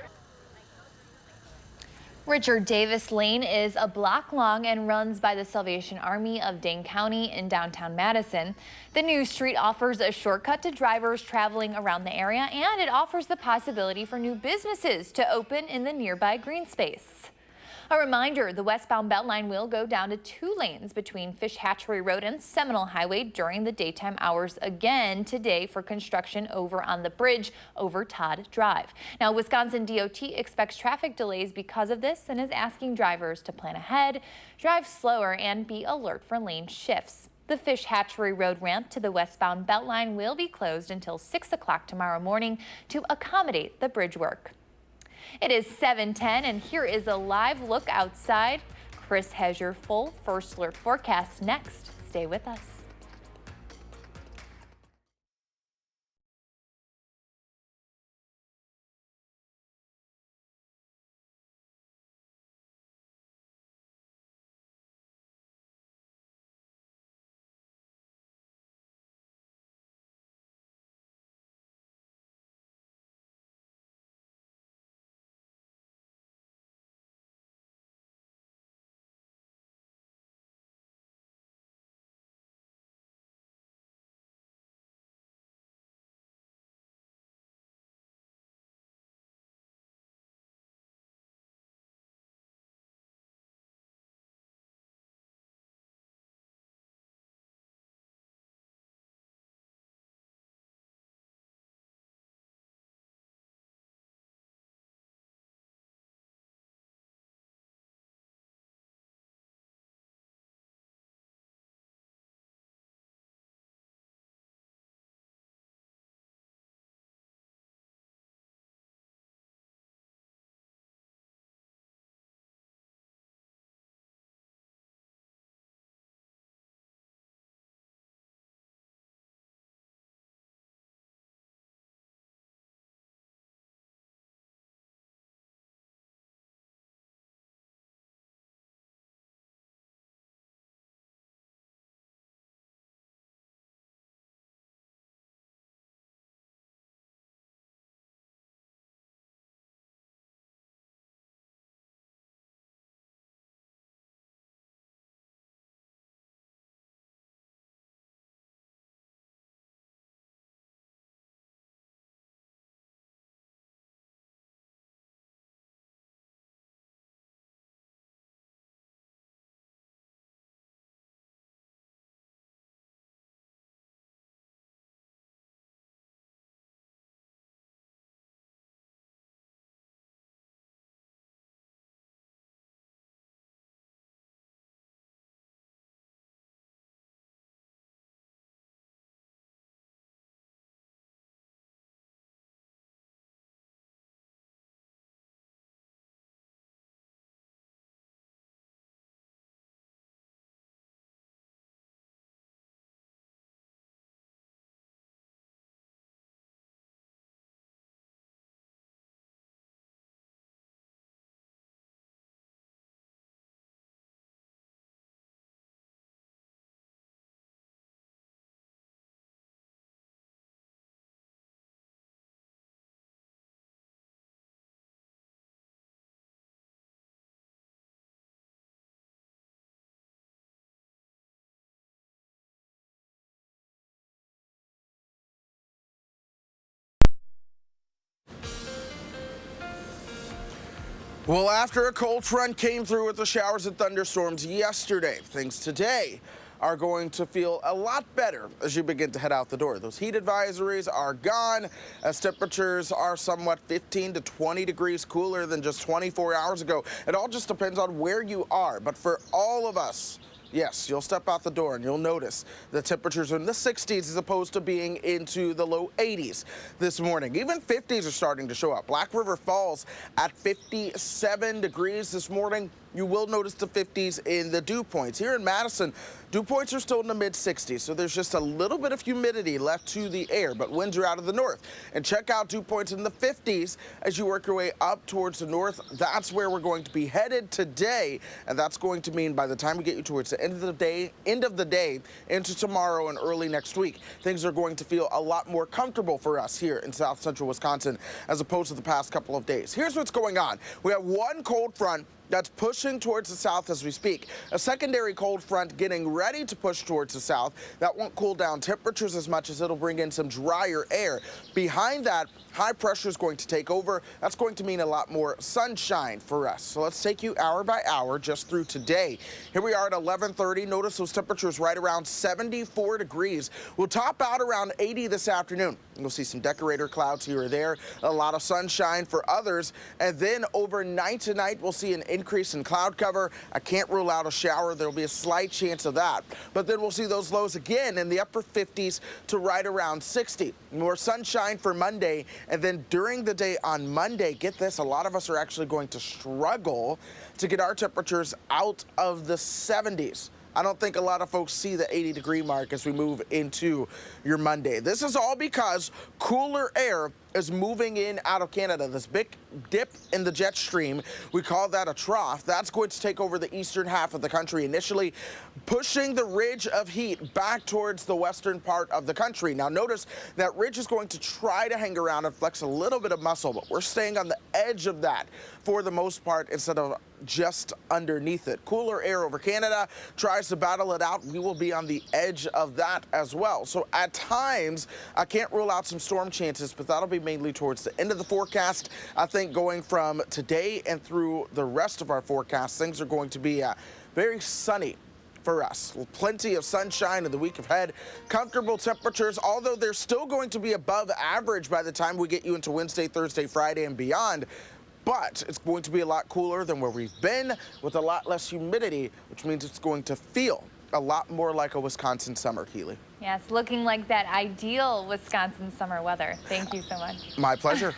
Richard Davis Lane is a block long and runs by the Salvation Army of Dane County in downtown Madison. The new street offers a shortcut to drivers traveling around the area, and it offers the possibility for new businesses to open in the nearby green space. A reminder, the westbound Beltline will go down to 2 lanes between Fish Hatchery Road and Seminole Highway during the daytime hours again today for construction over on the bridge over Todd Drive. Now, Wisconsin DOT expects traffic delays because of this and is asking drivers to plan ahead, drive slower, and be alert for lane shifts. The Fish Hatchery Road ramp to the westbound Beltline will be closed until 6 o'clock tomorrow morning to accommodate the bridge work. It is 7:10 and here is a live look outside. Chris has your full First Alert forecast next. Stay with us. Well, after a cold front came through with the showers and thunderstorms yesterday, things today are going to feel a lot better as you begin to head out the door. Those heat advisories are gone as temperatures are somewhat 15 to 20 degrees cooler than just 24 hours ago. It all just depends on where you are. But for all of us, yes, you'll step out the door and you'll notice the temperatures are in the 60s as opposed to being into the low 80s this morning. Even 50s are starting to show up. Black River Falls at 57 degrees this morning. You will notice the 50s in the dew points. Here in Madison, dew points are still in the mid-60s, so there's just a little bit of humidity left to the air, but winds are out of the north. And check out dew points in the 50s as you work your way up towards the north. That's where we're going to be headed today, and that's going to mean by the time we get you towards the end of the day into tomorrow and early next week, things are going to feel a lot more comfortable for us here in south central Wisconsin as opposed to the past couple of days. Here's what's going on. We have one cold front that's pushing towards the south as we speak. A secondary cold front getting ready to push towards the south. That won't cool down temperatures as much as it'll bring in some drier air. Behind that, high pressure is going to take over. That's going to mean a lot more sunshine for us. So let's take you hour by hour just through today. Here we are at 11:30. Notice those temperatures right around 74 degrees. We'll top out around 80 this afternoon. You'll see some decorator clouds here or there, a lot of sunshine for others. And then overnight tonight, we'll see an increase in cloud cover. I can't rule out a shower. There'll be a slight chance of that. But then we'll see those lows again in the upper 50s to right around 60. More sunshine for Monday. And then during the day on Monday, get this, a lot of us are actually going to struggle to get our temperatures out of the 70s. I don't think a lot of folks see the 80-degree mark as we move into your Monday. This is all because cooler air is moving in out of Canada. This big dip in the jet stream, we call that a trough. That's going to take over the eastern half of the country initially, pushing the ridge of heat back towards the western part of the country. Now notice that ridge is going to try to hang around and flex a little bit of muscle, but we're staying on the edge of that for the most part instead of just underneath it. Cooler air over Canada tries to battle it out. We will be on the edge of that as well. So at times, I can't rule out some storm chances, but that'll be mainly towards the end of the forecast. I think going from today and through the rest of our forecast, things are going to be very sunny for us. Plenty of sunshine in the week ahead. Comfortable temperatures, although they're still going to be above average by the time we get you into Wednesday, Thursday, Friday, and beyond. But it's going to be a lot cooler than where we've been with a lot less humidity, which means it's going to feel a lot more like a Wisconsin summer, Keely. Yes, looking like that ideal Wisconsin summer weather. Thank you so much. My pleasure.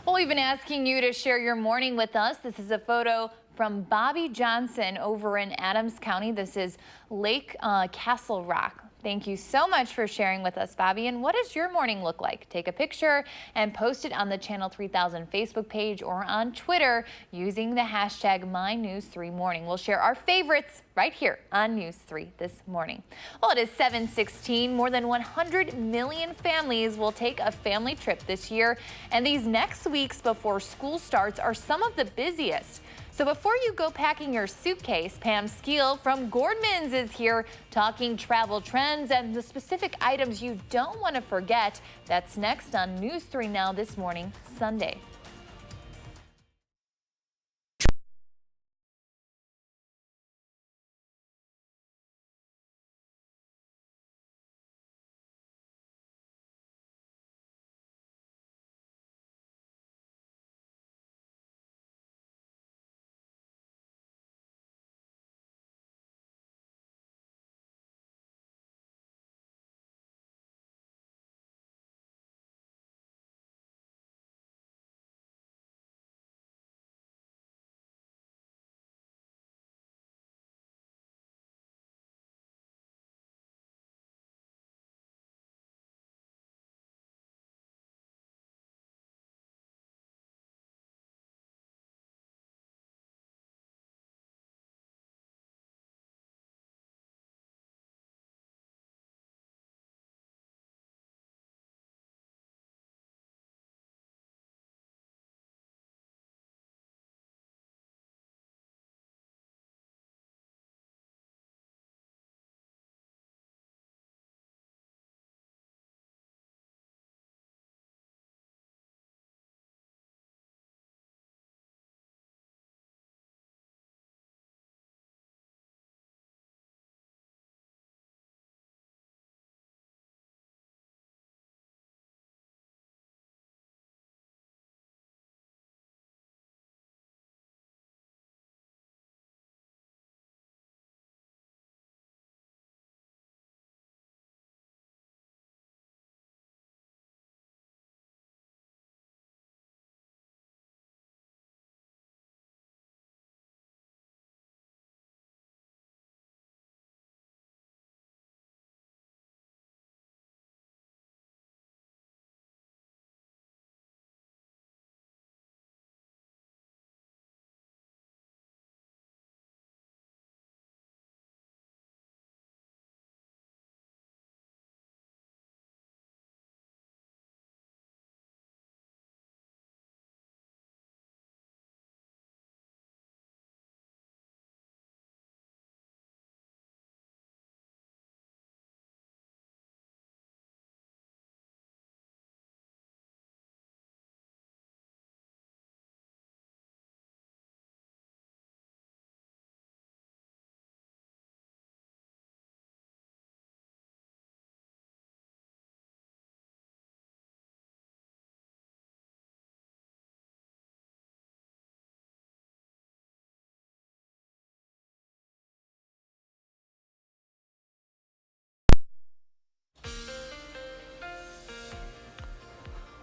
Well, we've been asking you to share your morning with us. This is a photo from Bobby Johnson over in Adams County. This is Lake Castle Rock. Thank you so much for sharing with us, Bobby. And what does your morning look like? Take a picture and post it on the Channel 3000 Facebook page or on Twitter using the hashtag MyNews3Morning. We'll share our favorites right here on News 3 this morning. Well, it is 7:16. More than 100 million families will take a family trip this year. And these next weeks before school starts are some of the busiest. So before you go packing your suitcase, Pam Skeel from Gordman's is here talking travel trends and the specific items you don't want to forget. That's next on News 3 Now This Morning, Sunday.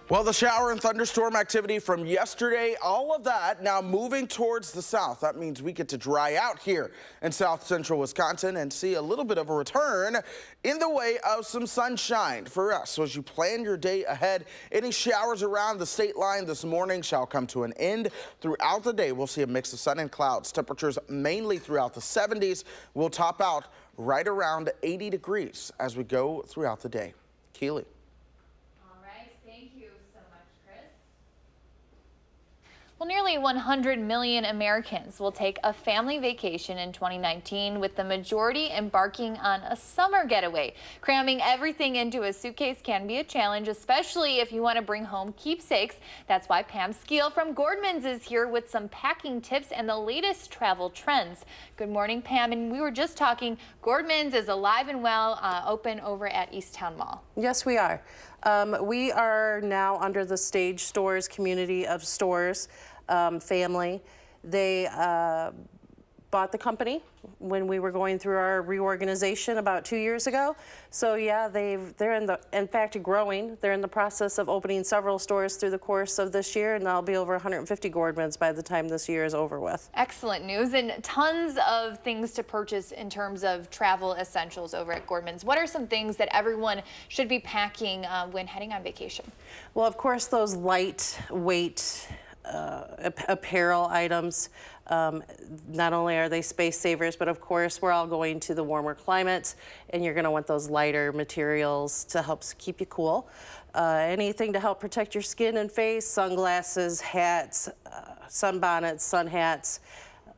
Well, the shower and thunderstorm activity from yesterday, all of that now moving towards the south. That means we get to dry out here in south central Wisconsin and see a little bit of a return in the way of some sunshine for us. So as you plan your day ahead, any showers around the state line this morning shall come to an end. Throughout the day, we'll see a mix of sun and clouds. Temperatures mainly throughout the 70s will top out right around 80 degrees as we go throughout the day. Keely. Well, nearly 100 million Americans will take a family vacation in 2019, with the majority embarking on a summer getaway. Cramming everything into a suitcase can be a challenge, especially if you want to bring home keepsakes. That's why Pam Skeel from Gordman's is here with some packing tips and the latest travel trends. Good morning, Pam. And we were just talking, Gordman's is alive and well, open over at East Town Mall. Yes, we are. We are now under the Stage Stores community of stores family. They bought the company when we were going through our reorganization about 2 years ago. So yeah, they're in fact growing. They're in the process of opening several stores through the course of this year, and there'll be over 150 Gordman's by the time this year is over with. Excellent news, and tons of things to purchase in terms of travel essentials over at Gordman's. What are some things that everyone should be packing when heading on vacation? Well, of course, those lightweight apparel items. Not only are they space savers, but of course we're all going to the warmer climates, and you're going to want those lighter materials to help keep you cool. Anything to help protect your skin and face: sunglasses, hats, sunbonnets, sun hats,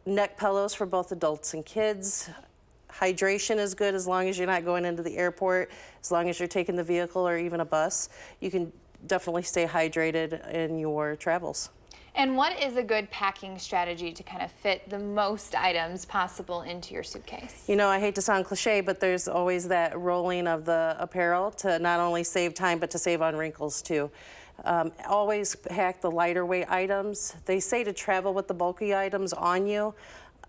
neck pillows for both adults and kids. Hydration is good as long as you're not going into the airport, as long as you're taking the vehicle or even a bus. You can definitely stay hydrated in your travels. And what is a good packing strategy to kind of fit the most items possible into your suitcase? You know, I hate to sound cliche, but there's always that rolling of the apparel to not only save time, but to save on wrinkles too. Always pack the lighter weight items. They say to travel with the bulky items on you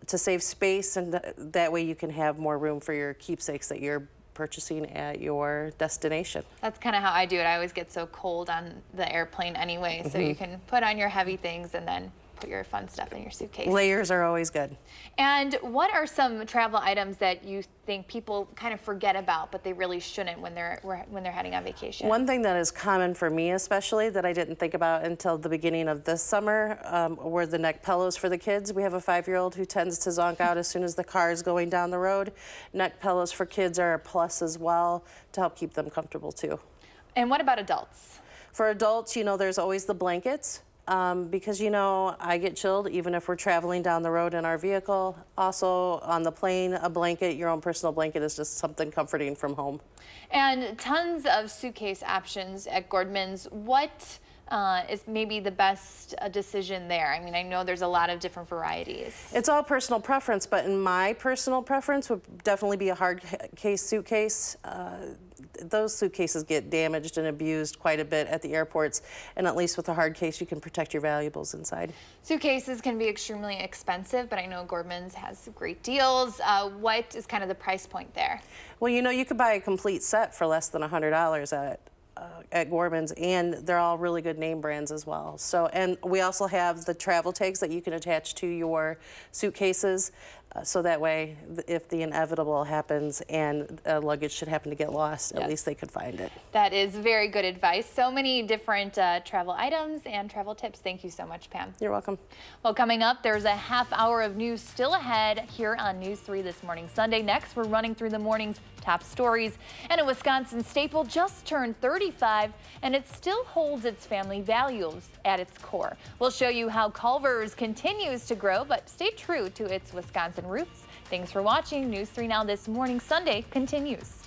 to save space, and that way you can have more room for your keepsakes that you're purchasing at your destination. That's kind of how I do it. I always get so cold on the airplane anyway, so you can put on your heavy things and then put your fun stuff in your suitcase. Layers are always good. And what are some travel items that you think people kind of forget about, but they really shouldn't when they're heading on vacation? One thing that is common for me especially that I didn't think about until the beginning of this summer were the neck pillows for the kids. We have a 5-year-old who tends to zonk out as soon as the car is going down the road. Neck pillows for kids are a plus as well to help keep them comfortable too. And what about adults? For adults, you know, there's always the blankets. Because, you know, I get chilled even if we're traveling down the road in our vehicle. Also, on the plane, a blanket, your own personal blanket, is just something comforting from home. And tons of suitcase options at Gordman's. What is maybe the best decision there? I mean, I know there's a lot of different varieties. It's all personal preference, but in my personal preference would definitely be a hard case suitcase. Those suitcases get damaged and abused quite a bit at the airports, and at least with a hard case you can protect your valuables inside. Suitcases can be extremely expensive, but I know Gordman's has great deals. What is kind of the price point there? Well, you know, you could buy a complete set for less than $100 at Gordman's, and they're all really good name brands as well. So, and we also have the travel tags that you can attach to your suitcases, so that way, if the inevitable happens and luggage should happen to get lost, at least they could find it. That is very good advice. So many different travel items and travel tips. Thank you so much, Pam. You're welcome. Well, coming up, there's a half hour of news still ahead here on News 3 This Morning Sunday. Next, we're running through the morning's top stories. And a Wisconsin staple just turned 35, and it still holds its family values at its core. We'll show you how Culver's continues to grow, but stay true to its Wisconsin roots. Thanks for watching. News 3 Now This Morning Sunday continues.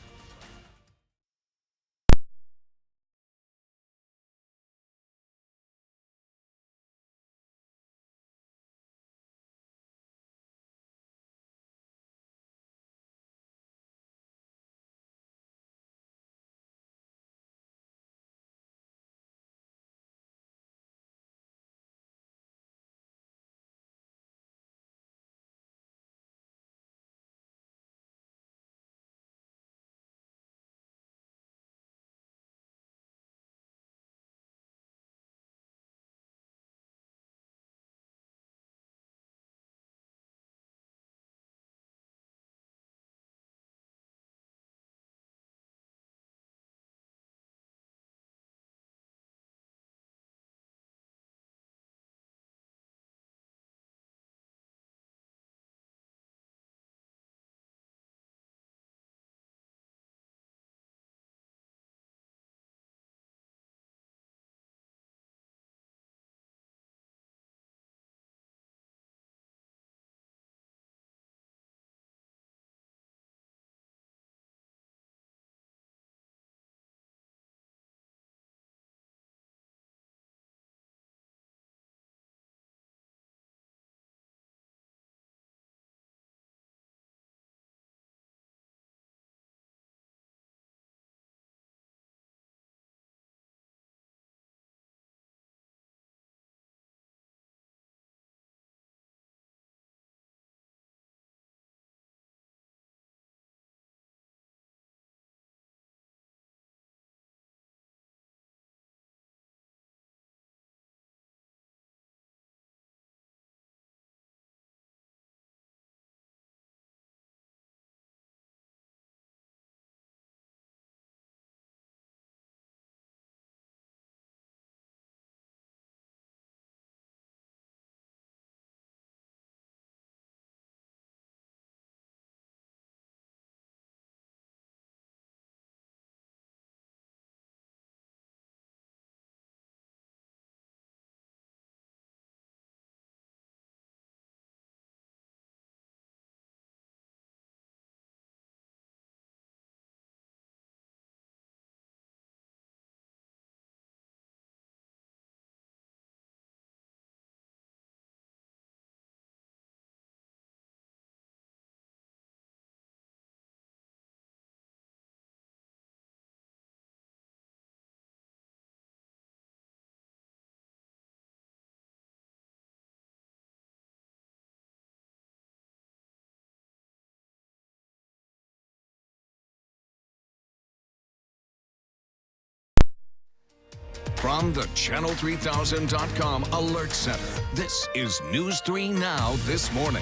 From the Channel3000.com Alert Center, this is News 3 Now this morning.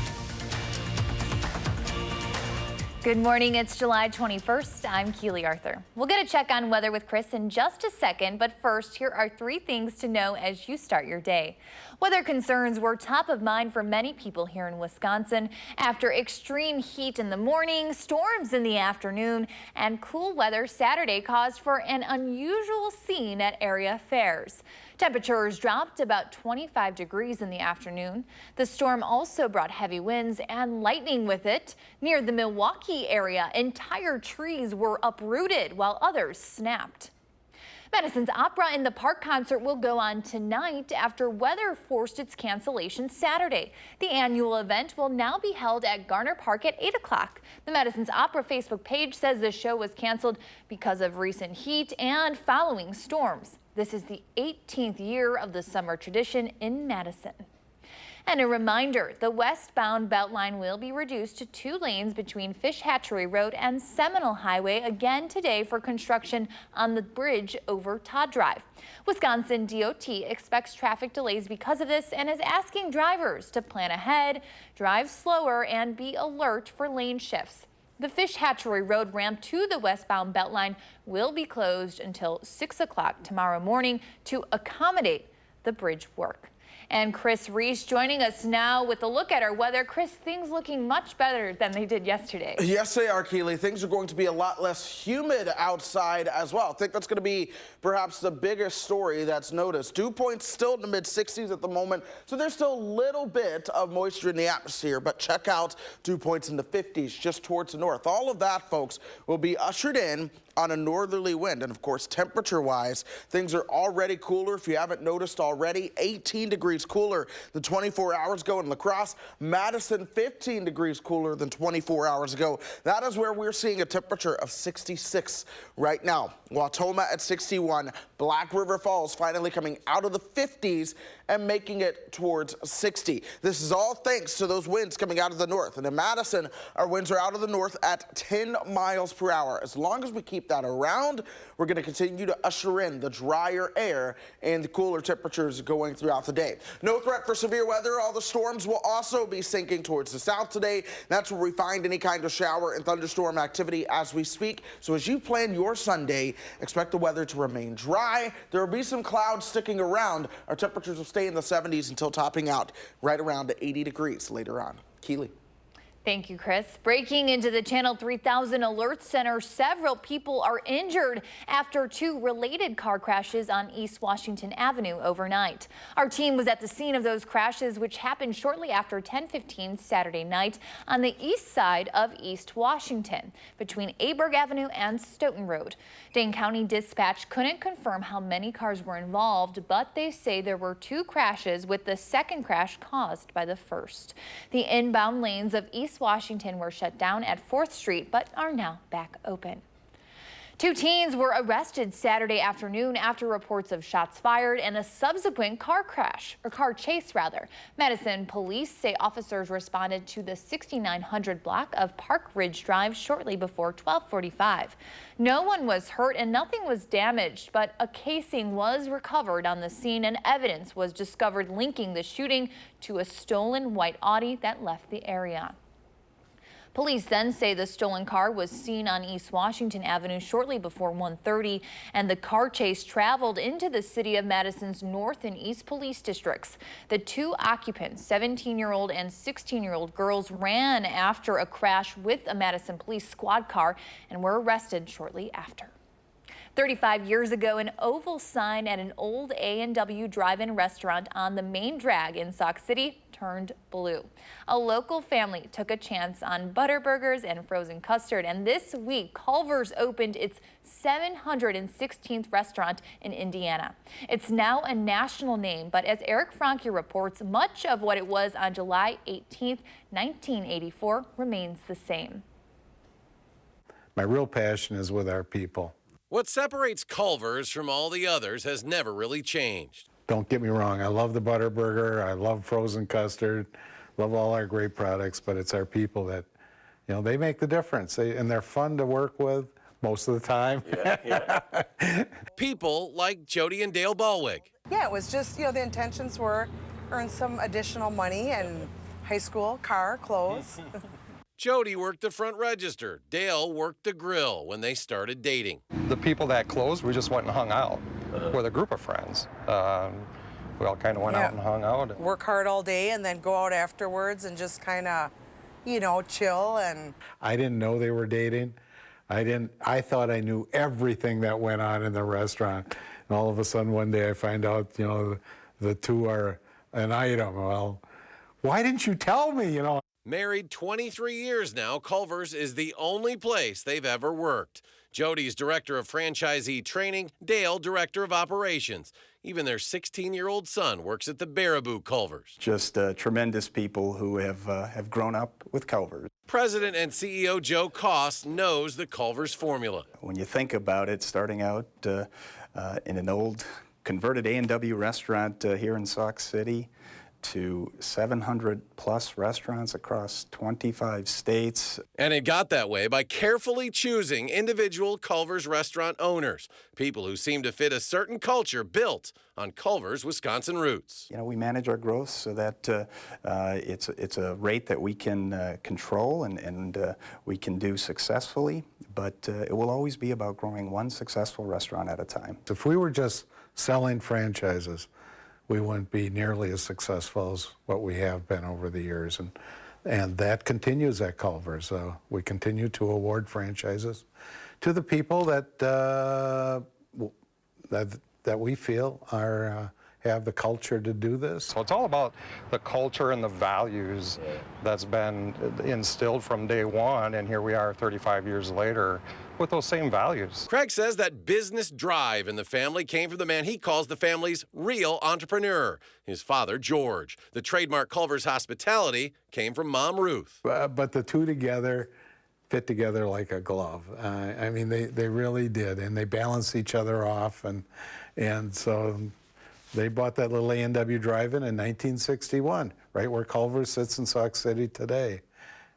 Good morning, it's July 21st. I'm Keely Arthur. We'll get a check on weather with Chris in just a second, but first, here are 3 things to know as you start your day. Weather concerns were top of mind for many people here in Wisconsin after extreme heat in the morning, storms in the afternoon, and cool weather Saturday caused for an unusual scene at area fairs. Temperatures dropped about 25 degrees in the afternoon. The storm also brought heavy winds and lightning with it. Near the Milwaukee area, entire trees were uprooted while others snapped. Madison's Opera in the Park concert will go on tonight after weather forced its cancellation Saturday. The annual event will now be held at Garner Park at 8 o'clock. The Madison's Opera Facebook page says the show was canceled because of recent heat and following storms. This is the 18th year of the summer tradition in Madison. And a reminder, the westbound Beltline will be reduced to 2 lanes between Fish Hatchery Road and Seminole Highway again today for construction on the bridge over Todd Drive. Wisconsin DOT expects traffic delays because of this and is asking drivers to plan ahead, drive slower, and be alert for lane shifts. The Fish Hatchery Road ramp to the westbound Beltline will be closed until 6 o'clock tomorrow morning to accommodate the bridge work. And Chris Reese joining us now with a look at our weather. Chris, things looking much better than they did yesterday. Yes, they are, Keely. Things are going to be a lot less humid outside as well. I think that's going to be perhaps the biggest story that's noticed. Dew points still in the mid-60s at the moment, so there's still a little bit of moisture in the atmosphere, but check out dew points in the 50s just towards the north. All of that, folks, will be ushered in on a northerly wind. And of course, temperature-wise, things are already cooler. If you haven't noticed already, 18 degrees cooler than 24 hours ago in La Crosse. Madison, 15 degrees cooler than 24 hours ago. That is where we're seeing a temperature of 66 right now. Wautoma at 61. Black River Falls finally coming out of the 50s and making it towards 60. This is all thanks to those winds coming out of the north. And in Madison, our winds are out of the north at 10 miles per hour. As long as we keep that around, we're going to continue to usher in the drier air and the cooler temperatures going throughout the day. No threat for severe weather. All the storms will also be sinking towards the south today. That's where we find any kind of shower and thunderstorm activity as we speak. So as you plan your Sunday, expect the weather to remain dry. There will be some clouds sticking around. Our temperatures will stay in the 70s until topping out right around 80 degrees later on. Keely. Thank you, Chris. Breaking into the Channel 3000 Alert Center, several people are injured after 2 related car crashes on East Washington Avenue overnight. Our team was at the scene of those crashes, which happened shortly after 10:15 Saturday night on the east side of East Washington, between Aberg Avenue and Stoughton Road. Dane County Dispatch couldn't confirm how many cars were involved, but they say there were 2 crashes, with the second crash caused by the first. The inbound lanes of East Washington were shut down at 4th Street, but are now back open. 2 teens were arrested Saturday afternoon after reports of shots fired and a subsequent car chase. Madison police say officers responded to the 6900 block of Park Ridge Drive shortly before 12:45. No one was hurt and nothing was damaged, but a casing was recovered on the scene and evidence was discovered linking the shooting to a stolen white Audi that left the area. Police then say the stolen car was seen on East Washington Avenue shortly before 1:30, and the car chase traveled into the city of Madison's North and East police districts. The 2 occupants, 17-year-old and 16-year-old girls, ran after a crash with a Madison police squad car and were arrested shortly after. 35 years ago, an oval sign at an old A&W drive-in restaurant on the main drag in Sauk City turned blue. A local family took a chance on butter burgers and frozen custard, and this week Culver's opened its 716th restaurant in Indiana. It's now a national name, but as Eric Franke reports, much of what it was on July 18th, 1984 remains the same. My real passion is with our people. What separates Culver's from all the others has never really changed. Don't get me wrong, I love the butter burger, I love frozen custard, love all our great products, but it's our people that, they make the difference. And they're fun to work with. most of the time. People like Jody and Dale Ballwig. Yeah, it was just, the intentions were earn some additional money and high school, car, clothes. Jody worked the front register. Dale worked the grill when they started dating. The people that closed, we just went and hung out with a group of friends. We all kind of went out and hung out. Work hard all day and then go out afterwards and just kind of, chill. And I didn't know they were dating. I thought I knew everything that went on in the restaurant. And all of a sudden one day I find out, the two are an item. Well, why didn't you tell me, Married 23 years now, Culver's is the only place they've ever worked. Jody's director of franchisee training, Dale, director of operations. Even their 16-year-old son works at the Baraboo Culver's. Just tremendous people who have grown up with Culver's. President and CEO Joe Koss knows the Culver's formula. When you think about it, starting out in an old converted A&W restaurant here in Sauk City, to 700 plus restaurants across 25 states. And it got that way by carefully choosing individual Culver's restaurant owners, people who seem to fit a certain culture built on Culver's Wisconsin roots. We manage our growth so that it's a rate that we can control and we can do successfully, but it will always be about growing one successful restaurant at a time. If we were just selling franchises, we wouldn't be nearly as successful as what we have been over the years. And that continues at Culver's. We continue to award franchises to the people that we feel have the culture to do this. So it's all about the culture and the values that's been instilled from day one, and here we are 35 years later with those same values. Craig says that business drive in the family came from the man he calls the family's real entrepreneur, his father, George. The trademark Culver's hospitality came from Mom Ruth. But the two together fit together like a glove. I mean, they really did, and they balance each other off, and so they bought that little A&W drive-in 1961, right where Culver's sits in Sauk City today.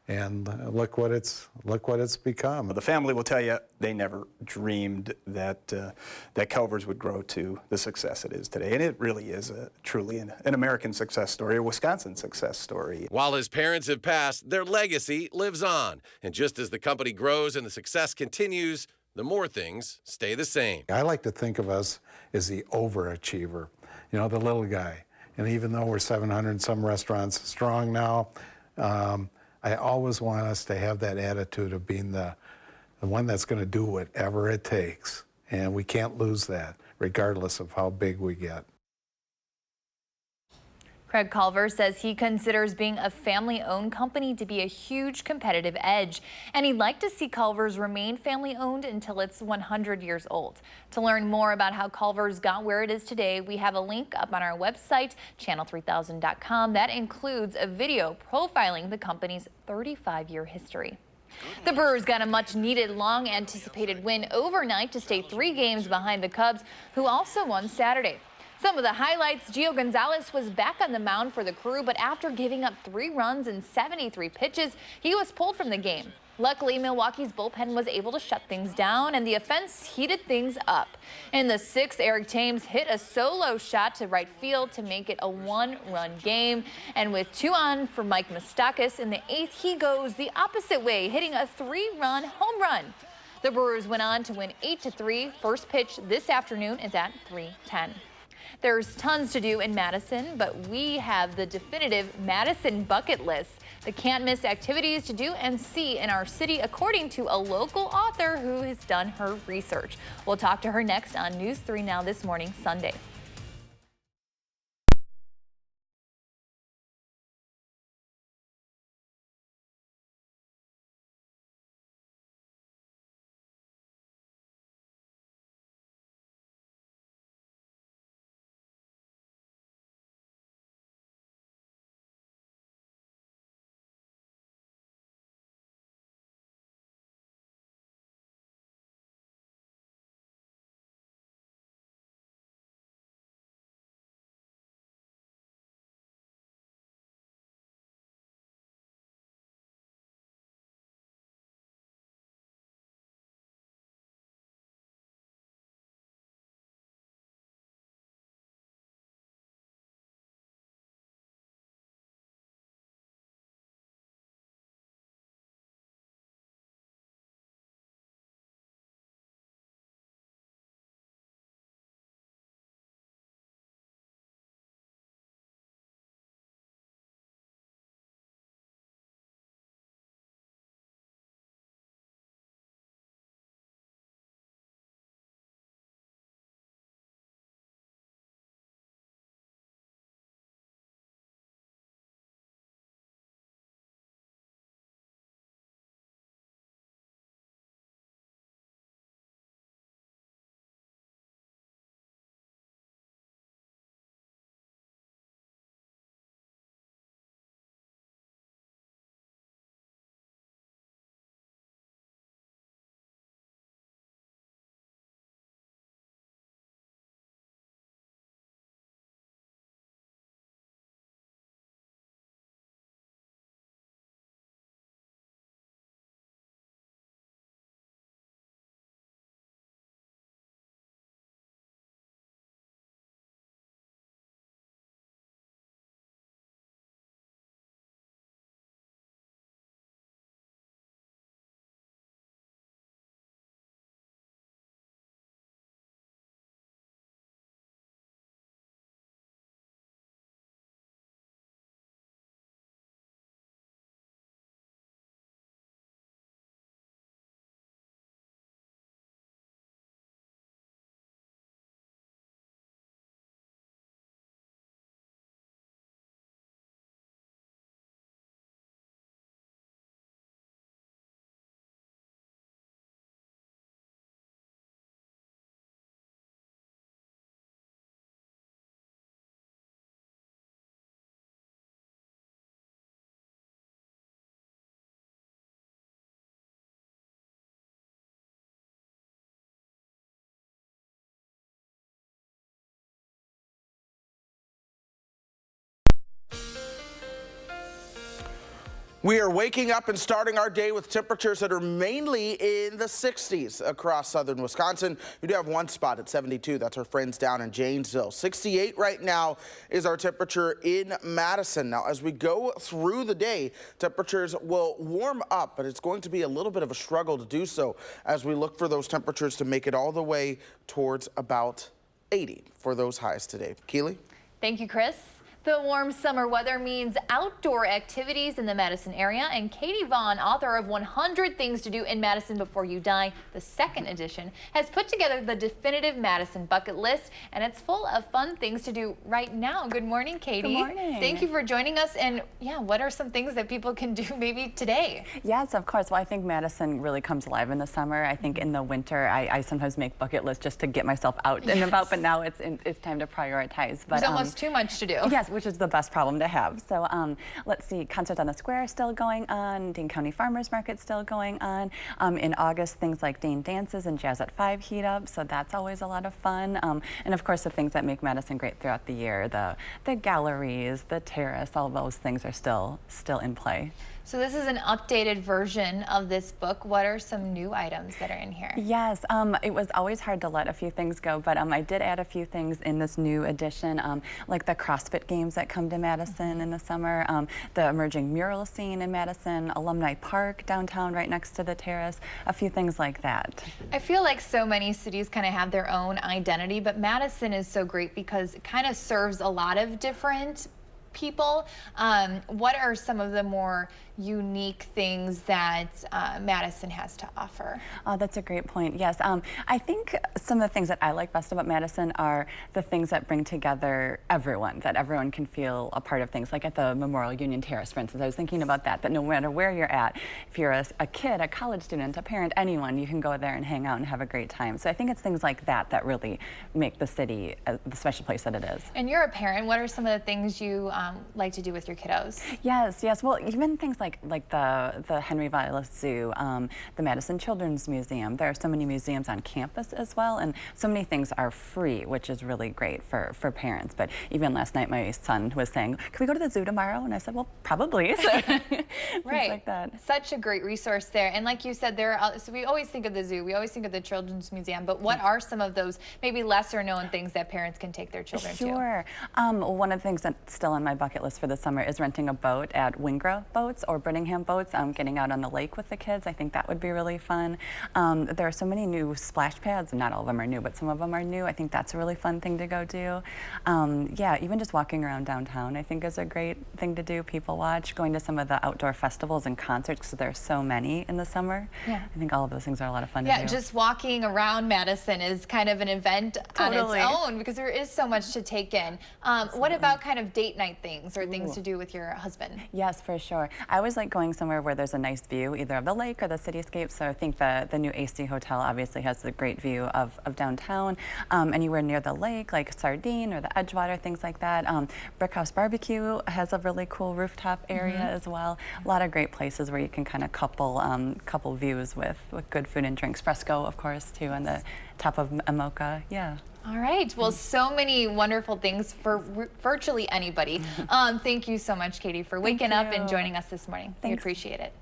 And look what it's become. The family will tell you they never dreamed that Culver's would grow to the success it is today. And it really is truly an American success story, a Wisconsin success story. While his parents have passed, their legacy lives on. And just as the company grows and the success continues, the more things stay the same. I like to think of us as the overachiever, the little guy. And even though we're 700 and some restaurants strong now, I always want us to have that attitude of being the one that's going to do whatever it takes. And we can't lose that, regardless of how big we get. Craig Culver says he considers being a family-owned company to be a huge competitive edge, and he'd like to see Culver's remain family-owned until it's 100 years old. To learn more about how Culver's got where it is today, we have a link up on our website, channel3000.com, that includes a video profiling the company's 35-year history. The Brewers got a much-needed, long-anticipated win overnight to stay 3 games behind the Cubs, who also won Saturday. Some of the highlights: Gio Gonzalez was back on the mound for the Crew, but after giving up 3 runs in 73 pitches, he was pulled from the game. Luckily, Milwaukee's bullpen was able to shut things down, and the offense heated things up. In the 6th, Eric Thames hit a solo shot to right field to make it a 1-run game. And with 2 on for Mike Moustakas in the 8th, he goes the opposite way, hitting a 3-run home run. The Brewers went on to win 8-3. First pitch this afternoon is at 3:10. There's tons to do in Madison, but we have the definitive Madison bucket list, the can't-miss activities to do and see in our city, according to a local author who has done her research. We'll talk to her next on News 3 Now This Morning, Sunday. We are waking up and starting our day with temperatures that are mainly in the 60s across southern Wisconsin. We do have one spot at 72. That's our friends down in Janesville. 68 right now is our temperature in Madison. Now, as we go through the day, temperatures will warm up, but it's going to be a little bit of a struggle to do so as we look for those temperatures to make it all the way towards about 80 for those highs today. Keely? Thank you, Chris. The warm summer weather means outdoor activities in the Madison area, and Katie Vaughn, author of 100 Things to Do in Madison Before You Die, the second edition, has put together the definitive Madison bucket list, and it's full of fun things to do right now. Good morning, Katie. Good morning. Thank you for joining us. And yeah, what are some things that people can do maybe today? Yes, of course. Well, I think Madison really comes alive in the summer. I think in the winter, I sometimes make bucket lists just to get myself out and about, but now it's time to prioritize. But there's almost too much to do. Yes, which is the best problem to have. So let's see, Concerts on the Square is still going on, Dane County Farmers Market still going on. In August, things like Dane Dances and Jazz at 5 heat up, so that's always a lot of fun. And of course, the things that make Madison great throughout the year, the galleries, the terrace, all those things are still in play. So this is an updated version of this book. What are some new items that are in here? Yes, it was always hard to let a few things go, but I did add a few things in this new edition, like the CrossFit games that come to Madison in the summer, the emerging mural scene in Madison, Alumni Park downtown right next to the terrace, a few things like that. I feel like so many cities kind of have their own identity, but Madison is so great because it kind of serves a lot of different people. What are some of the more unique things that Madison has to offer? Oh, that's a great point. Yes, I think some of the things that I like best about Madison are the things that bring together everyone, that everyone can feel a part of things, like at the Memorial Union Terrace, for instance. I was thinking about that no matter where you're at, if you're a kid, a college student, a parent, anyone, you can go there and hang out and have a great time. So I think it's things like that that really make the city the special place that it is. And you're a parent. What are some of the things you like to do with your kiddos? Yes. Well, even things like the Henry Vilas Zoo, the Madison Children's Museum. There are so many museums on campus as well, and so many things are free, which is really great for parents. But even last night, my son was saying, "Can we go to the zoo tomorrow?" And I said, "Well, probably." So, right. Like that. Such a great resource there. And like you said, so we always think of the zoo, we always think of the Children's Museum, but what are some of those maybe lesser known things that parents can take their children to? Sure. One of the things that's still on my bucket list for the summer is renting a boat at Wingra Boats or Brittingham Boats, getting out on the lake with the kids. I think that would be really fun. There are so many new splash pads. Not all of them are new, but some of them are new. I think that's a really fun thing to go do. Yeah, even just walking around downtown I think is a great thing to do. People watch, going to some of the outdoor festivals and concerts because there's so many in the summer. Yeah. I think all of those things are a lot of fun to do. Yeah, just walking around Madison is kind of an event on its own because there is so much to take in. What about kind of date night things or things to do with your husband? Yes, for sure. I always like going somewhere where there's a nice view, either of the lake or the cityscape. So I think the new AC Hotel obviously has a great view of downtown. Anywhere near the lake, like Sardine or the Edgewater, things like that. Brickhouse Barbecue has a really cool rooftop area as well. A lot of great places where you can kind of couple views with good food and drinks. Fresco, of course, too, on the top of Amoka. Yeah. All right. Well, so many wonderful things for virtually anybody. Thank you so much, Katie, for waking up and joining us this morning. We appreciate it.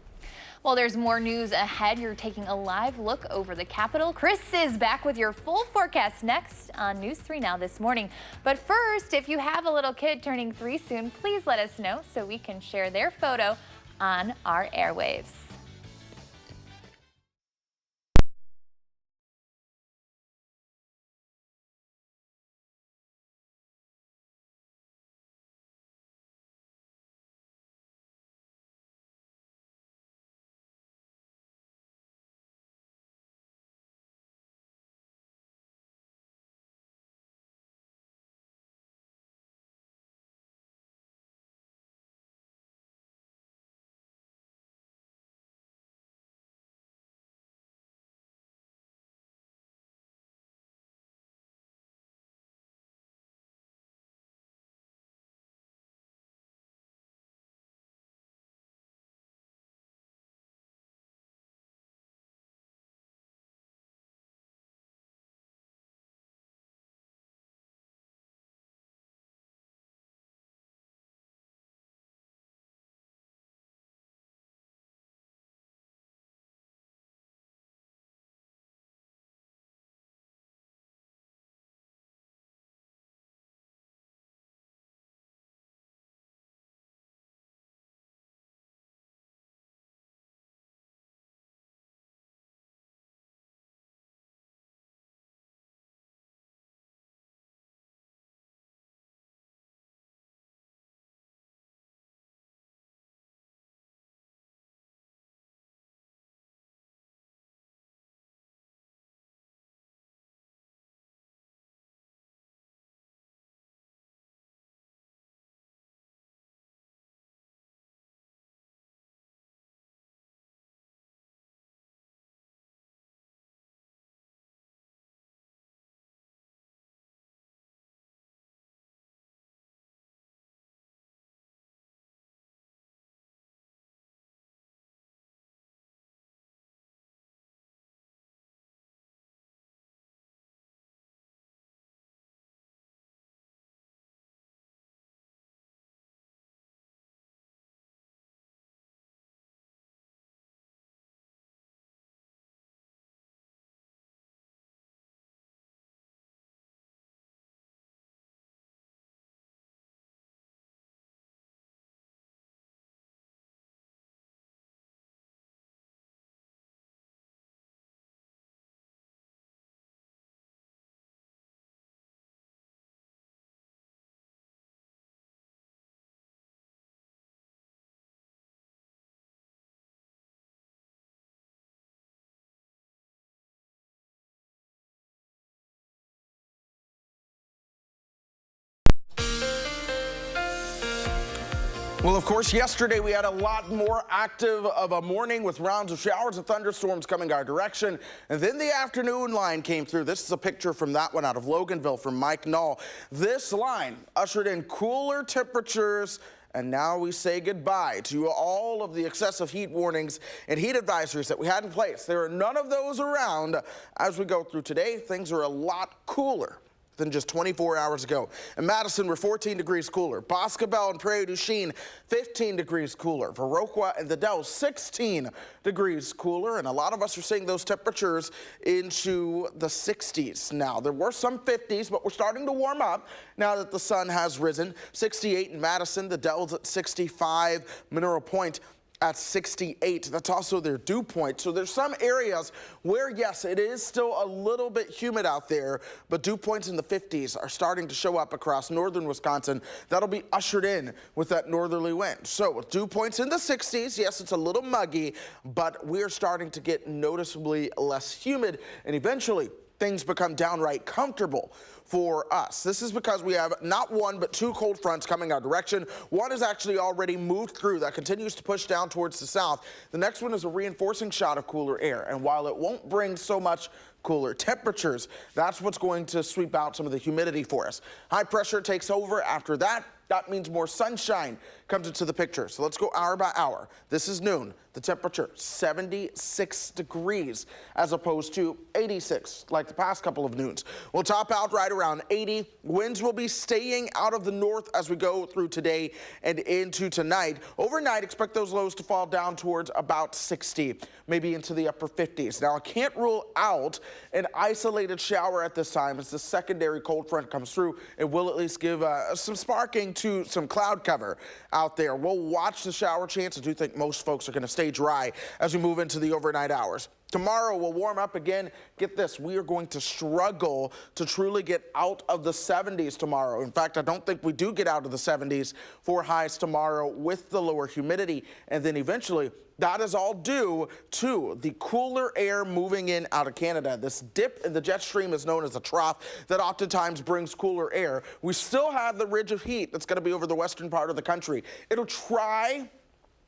Well, there's more news ahead. You're taking a live look over the Capitol. Chris is back with your full forecast next on News 3 Now this morning. But first, if you have a little kid turning 3 soon, please let us know so we can share their photo on our airwaves. Well, of course, yesterday we had a lot more active of a morning with rounds of showers and thunderstorms coming our direction. And then the afternoon line came through. This is a picture from that one out of Loganville from Mike Null. This line ushered in cooler temperatures. And now we say goodbye to all of the excessive heat warnings and heat advisories that we had in place. There are none of those around as we go through today. Things are a lot cooler than just 24 hours ago. In Madison, we're 14 degrees cooler. Boscobel and Prairie du Chien, 15 degrees cooler. Viroqua and the Dells, 16 degrees cooler. And a lot of us are seeing those temperatures into the 60s now. There were some 50s, but we're starting to warm up now that the sun has risen. 68 in Madison, the Dells at 65, Mineral Point at 68. That's also their dew point. So there's some areas where, yes, it is still a little bit humid out there, but dew points in the 50s are starting to show up across northern Wisconsin. That'll be ushered in with that northerly wind. So with dew points in the 60s, yes, it's a little muggy, but we're starting to get noticeably less humid, and eventually things become downright comfortable for us. This is because we have not one but two cold fronts coming our direction. One is actually already moved through. That continues to push down towards the south. The next one is a reinforcing shot of cooler air. And while it won't bring so much cooler temperatures, that's what's going to sweep out some of the humidity for us. High pressure takes over after that. That means more sunshine comes into the picture. So let's go hour by hour. This is noon. The temperature, 76 degrees as opposed to 86 like the past couple of noons. We'll top out right around 80. Winds will be staying out of the north as we go through today and into tonight. Overnight, expect those lows to fall down towards about 60, maybe into the upper 50s. Now, I can't rule out an isolated shower at this time as the secondary cold front comes through. It will at least give some sparking to some cloud cover out there. We'll watch the shower chance. I do think most folks are going to stay dry as we move into the overnight hours. Tomorrow we'll warm up again. Get this, we are going to struggle to truly get out of the 70s tomorrow. In fact, I don't think we do get out of the 70s for highs tomorrow with the lower humidity. And then eventually, that is all due to the cooler air moving in out of Canada. This dip in the jet stream is known as a trough that oftentimes brings cooler air. We still have the ridge of heat that's going to be over the western part of the country. It'll try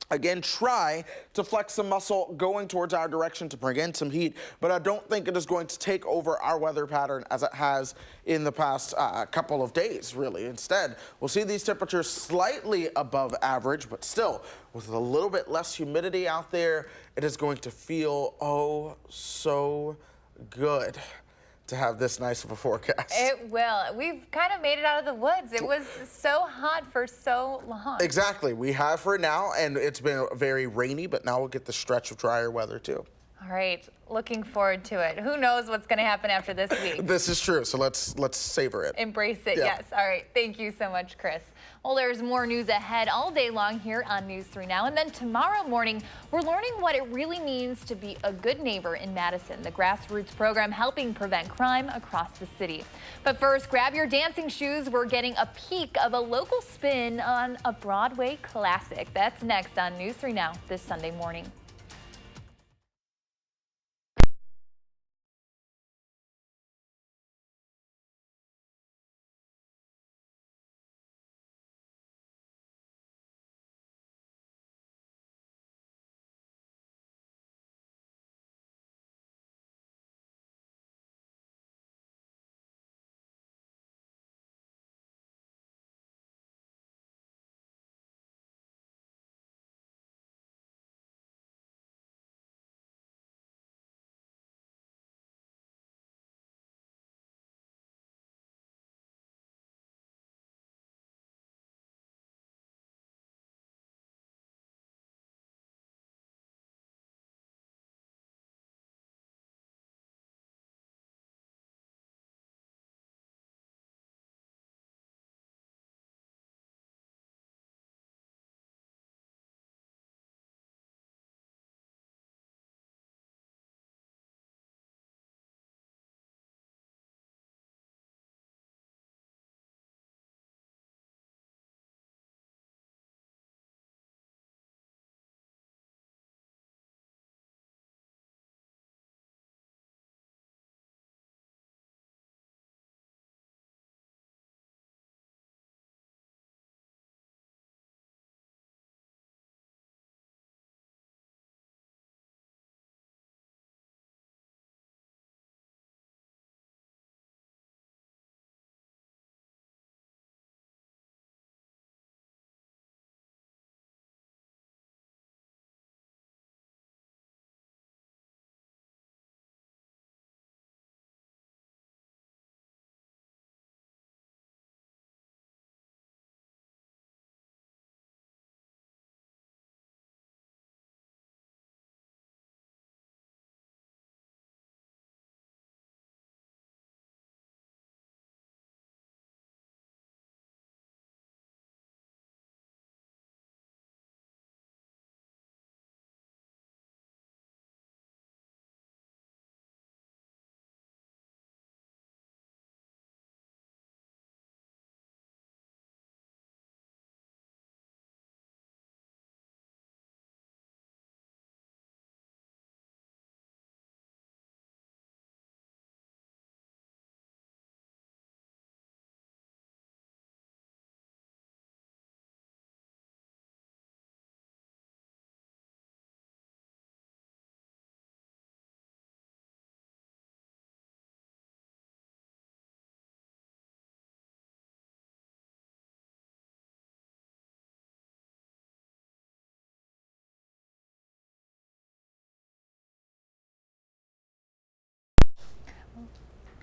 to flex some muscle going towards our direction to bring in some heat, but I don't think it is going to take over our weather pattern as it has in the past couple of days, really. Instead, we'll see these temperatures slightly above average, but still, with a little bit less humidity out there, it is going to feel oh so good to have this nice of a forecast. It will. We've kind of made it out of the woods. It was so hot for so long. Exactly. We have for now, and it's been very rainy, but now we'll get the stretch of drier weather too. All right. Looking forward to it. Who knows what's going to happen after this week? This is true, so let's savor it. Embrace it, Yeah. yes. All right. Thank you so much, Chris. Well, there's more news ahead all day long here on News 3 Now. And then tomorrow morning, we're learning what it really means to be a good neighbor in Madison, the grassroots program helping prevent crime across the city. But first, grab your dancing shoes. We're getting a peek of a local spin on a Broadway classic. That's next on News 3 Now this Sunday morning.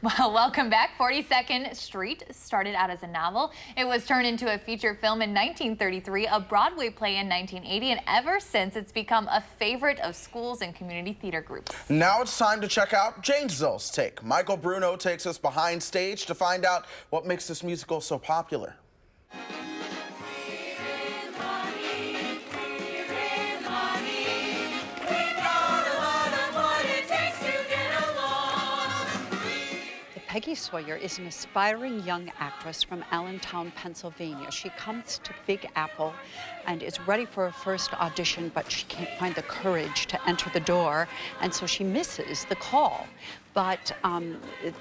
Well, welcome back. 42nd Street started out as a novel. It was turned into a feature film in 1933, a Broadway play in 1980, and ever since it's become a favorite of schools and community theater groups. Now it's time to check out Janesville's take. Michael Bruno takes us behind stage to find out what makes this musical so popular. Peggy Sawyer is an aspiring young actress from Allentown, Pennsylvania. She comes to Big Apple and is ready for her first audition, but she can't find the courage to enter the door, and so she misses the call. But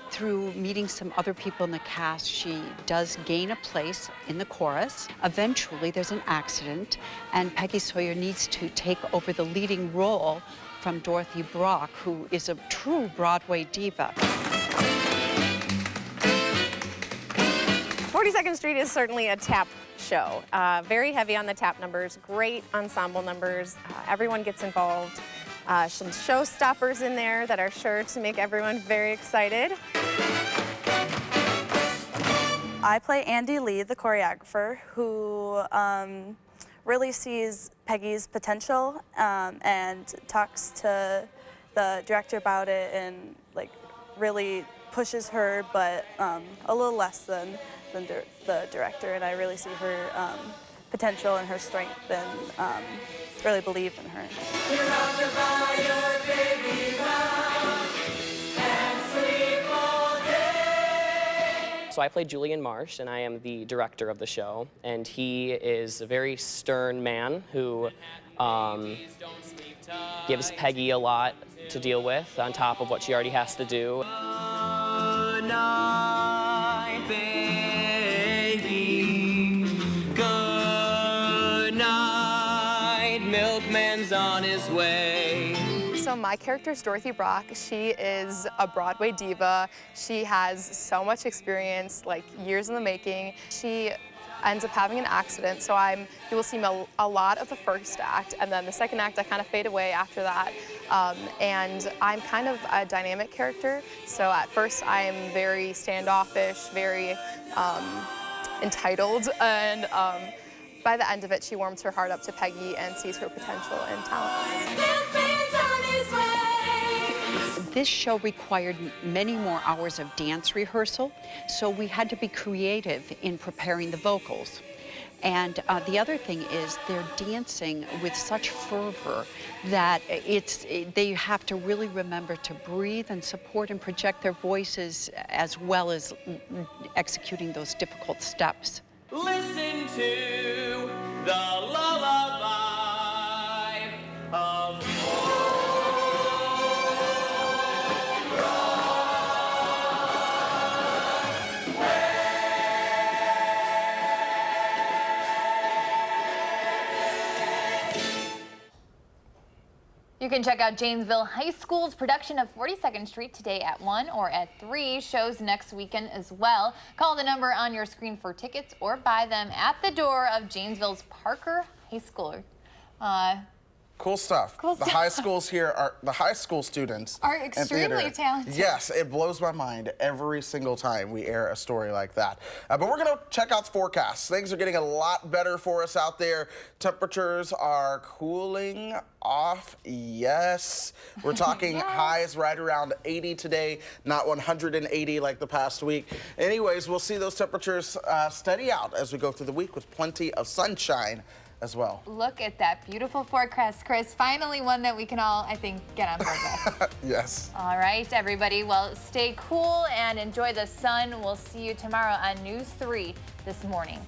through meeting some other people in the cast, she does gain a place in the chorus. Eventually, there's an accident, and Peggy Sawyer needs to take over the leading role from Dorothy Brock, who is a true Broadway diva. 42nd Street is certainly a tap show. Very heavy on the tap numbers, great ensemble numbers. Everyone gets involved. Some showstoppers in there that are sure to make everyone very excited. I play Andy Lee, the choreographer, who really sees Peggy's potential and talks to the director about it and really pushes her, but a little less than the director, and I really see her potential and her strength and really believe in her. So I play Julian Marsh, and I am the director of the show, and he is a very stern man who gives Peggy a lot to deal with on top of what she already has to do. Good night, baby. Good night, milkman's on his way. So my character is Dorothy Brock. She is a Broadway diva. She has so much experience, like years in the making. She ends up having an accident, so you will see a lot of the first act, and then the second act I kind of fade away after that. And I'm kind of a dynamic character, so at first I am very standoffish, very entitled, and by the end of it she warms her heart up to Peggy and sees her potential and talent. This show required many more hours of dance rehearsal, so we had to be creative in preparing the vocals. And the other thing is they're dancing with such fervor that they have to really remember to breathe and support and project their voices as well as executing those difficult steps. Listen to the lullaby of You can check out Janesville High School's production of 42nd Street today at 1 or at 3. Shows next weekend as well. Call the number on your screen for tickets or buy them at the door of Janesville's Parker High School. Cool stuff. Cool the stuff. high schools here are the high school students Are in extremely theater. talented. Yes, it blows my mind every single time we air a story like that. But we're gonna check out the forecast. Things are getting a lot better for us out there. Temperatures are cooling off. Yes, we're talking highs right around 80 today, not 180 like the past week. Anyways, we'll see those temperatures steady out as we go through the week with plenty of sunshine as well. Look at that beautiful forecast, Chris. Finally one that we can all, I think, get on board with. Yes. All right, everybody. Well, stay cool and enjoy the sun. We'll see you tomorrow on News 3 this morning.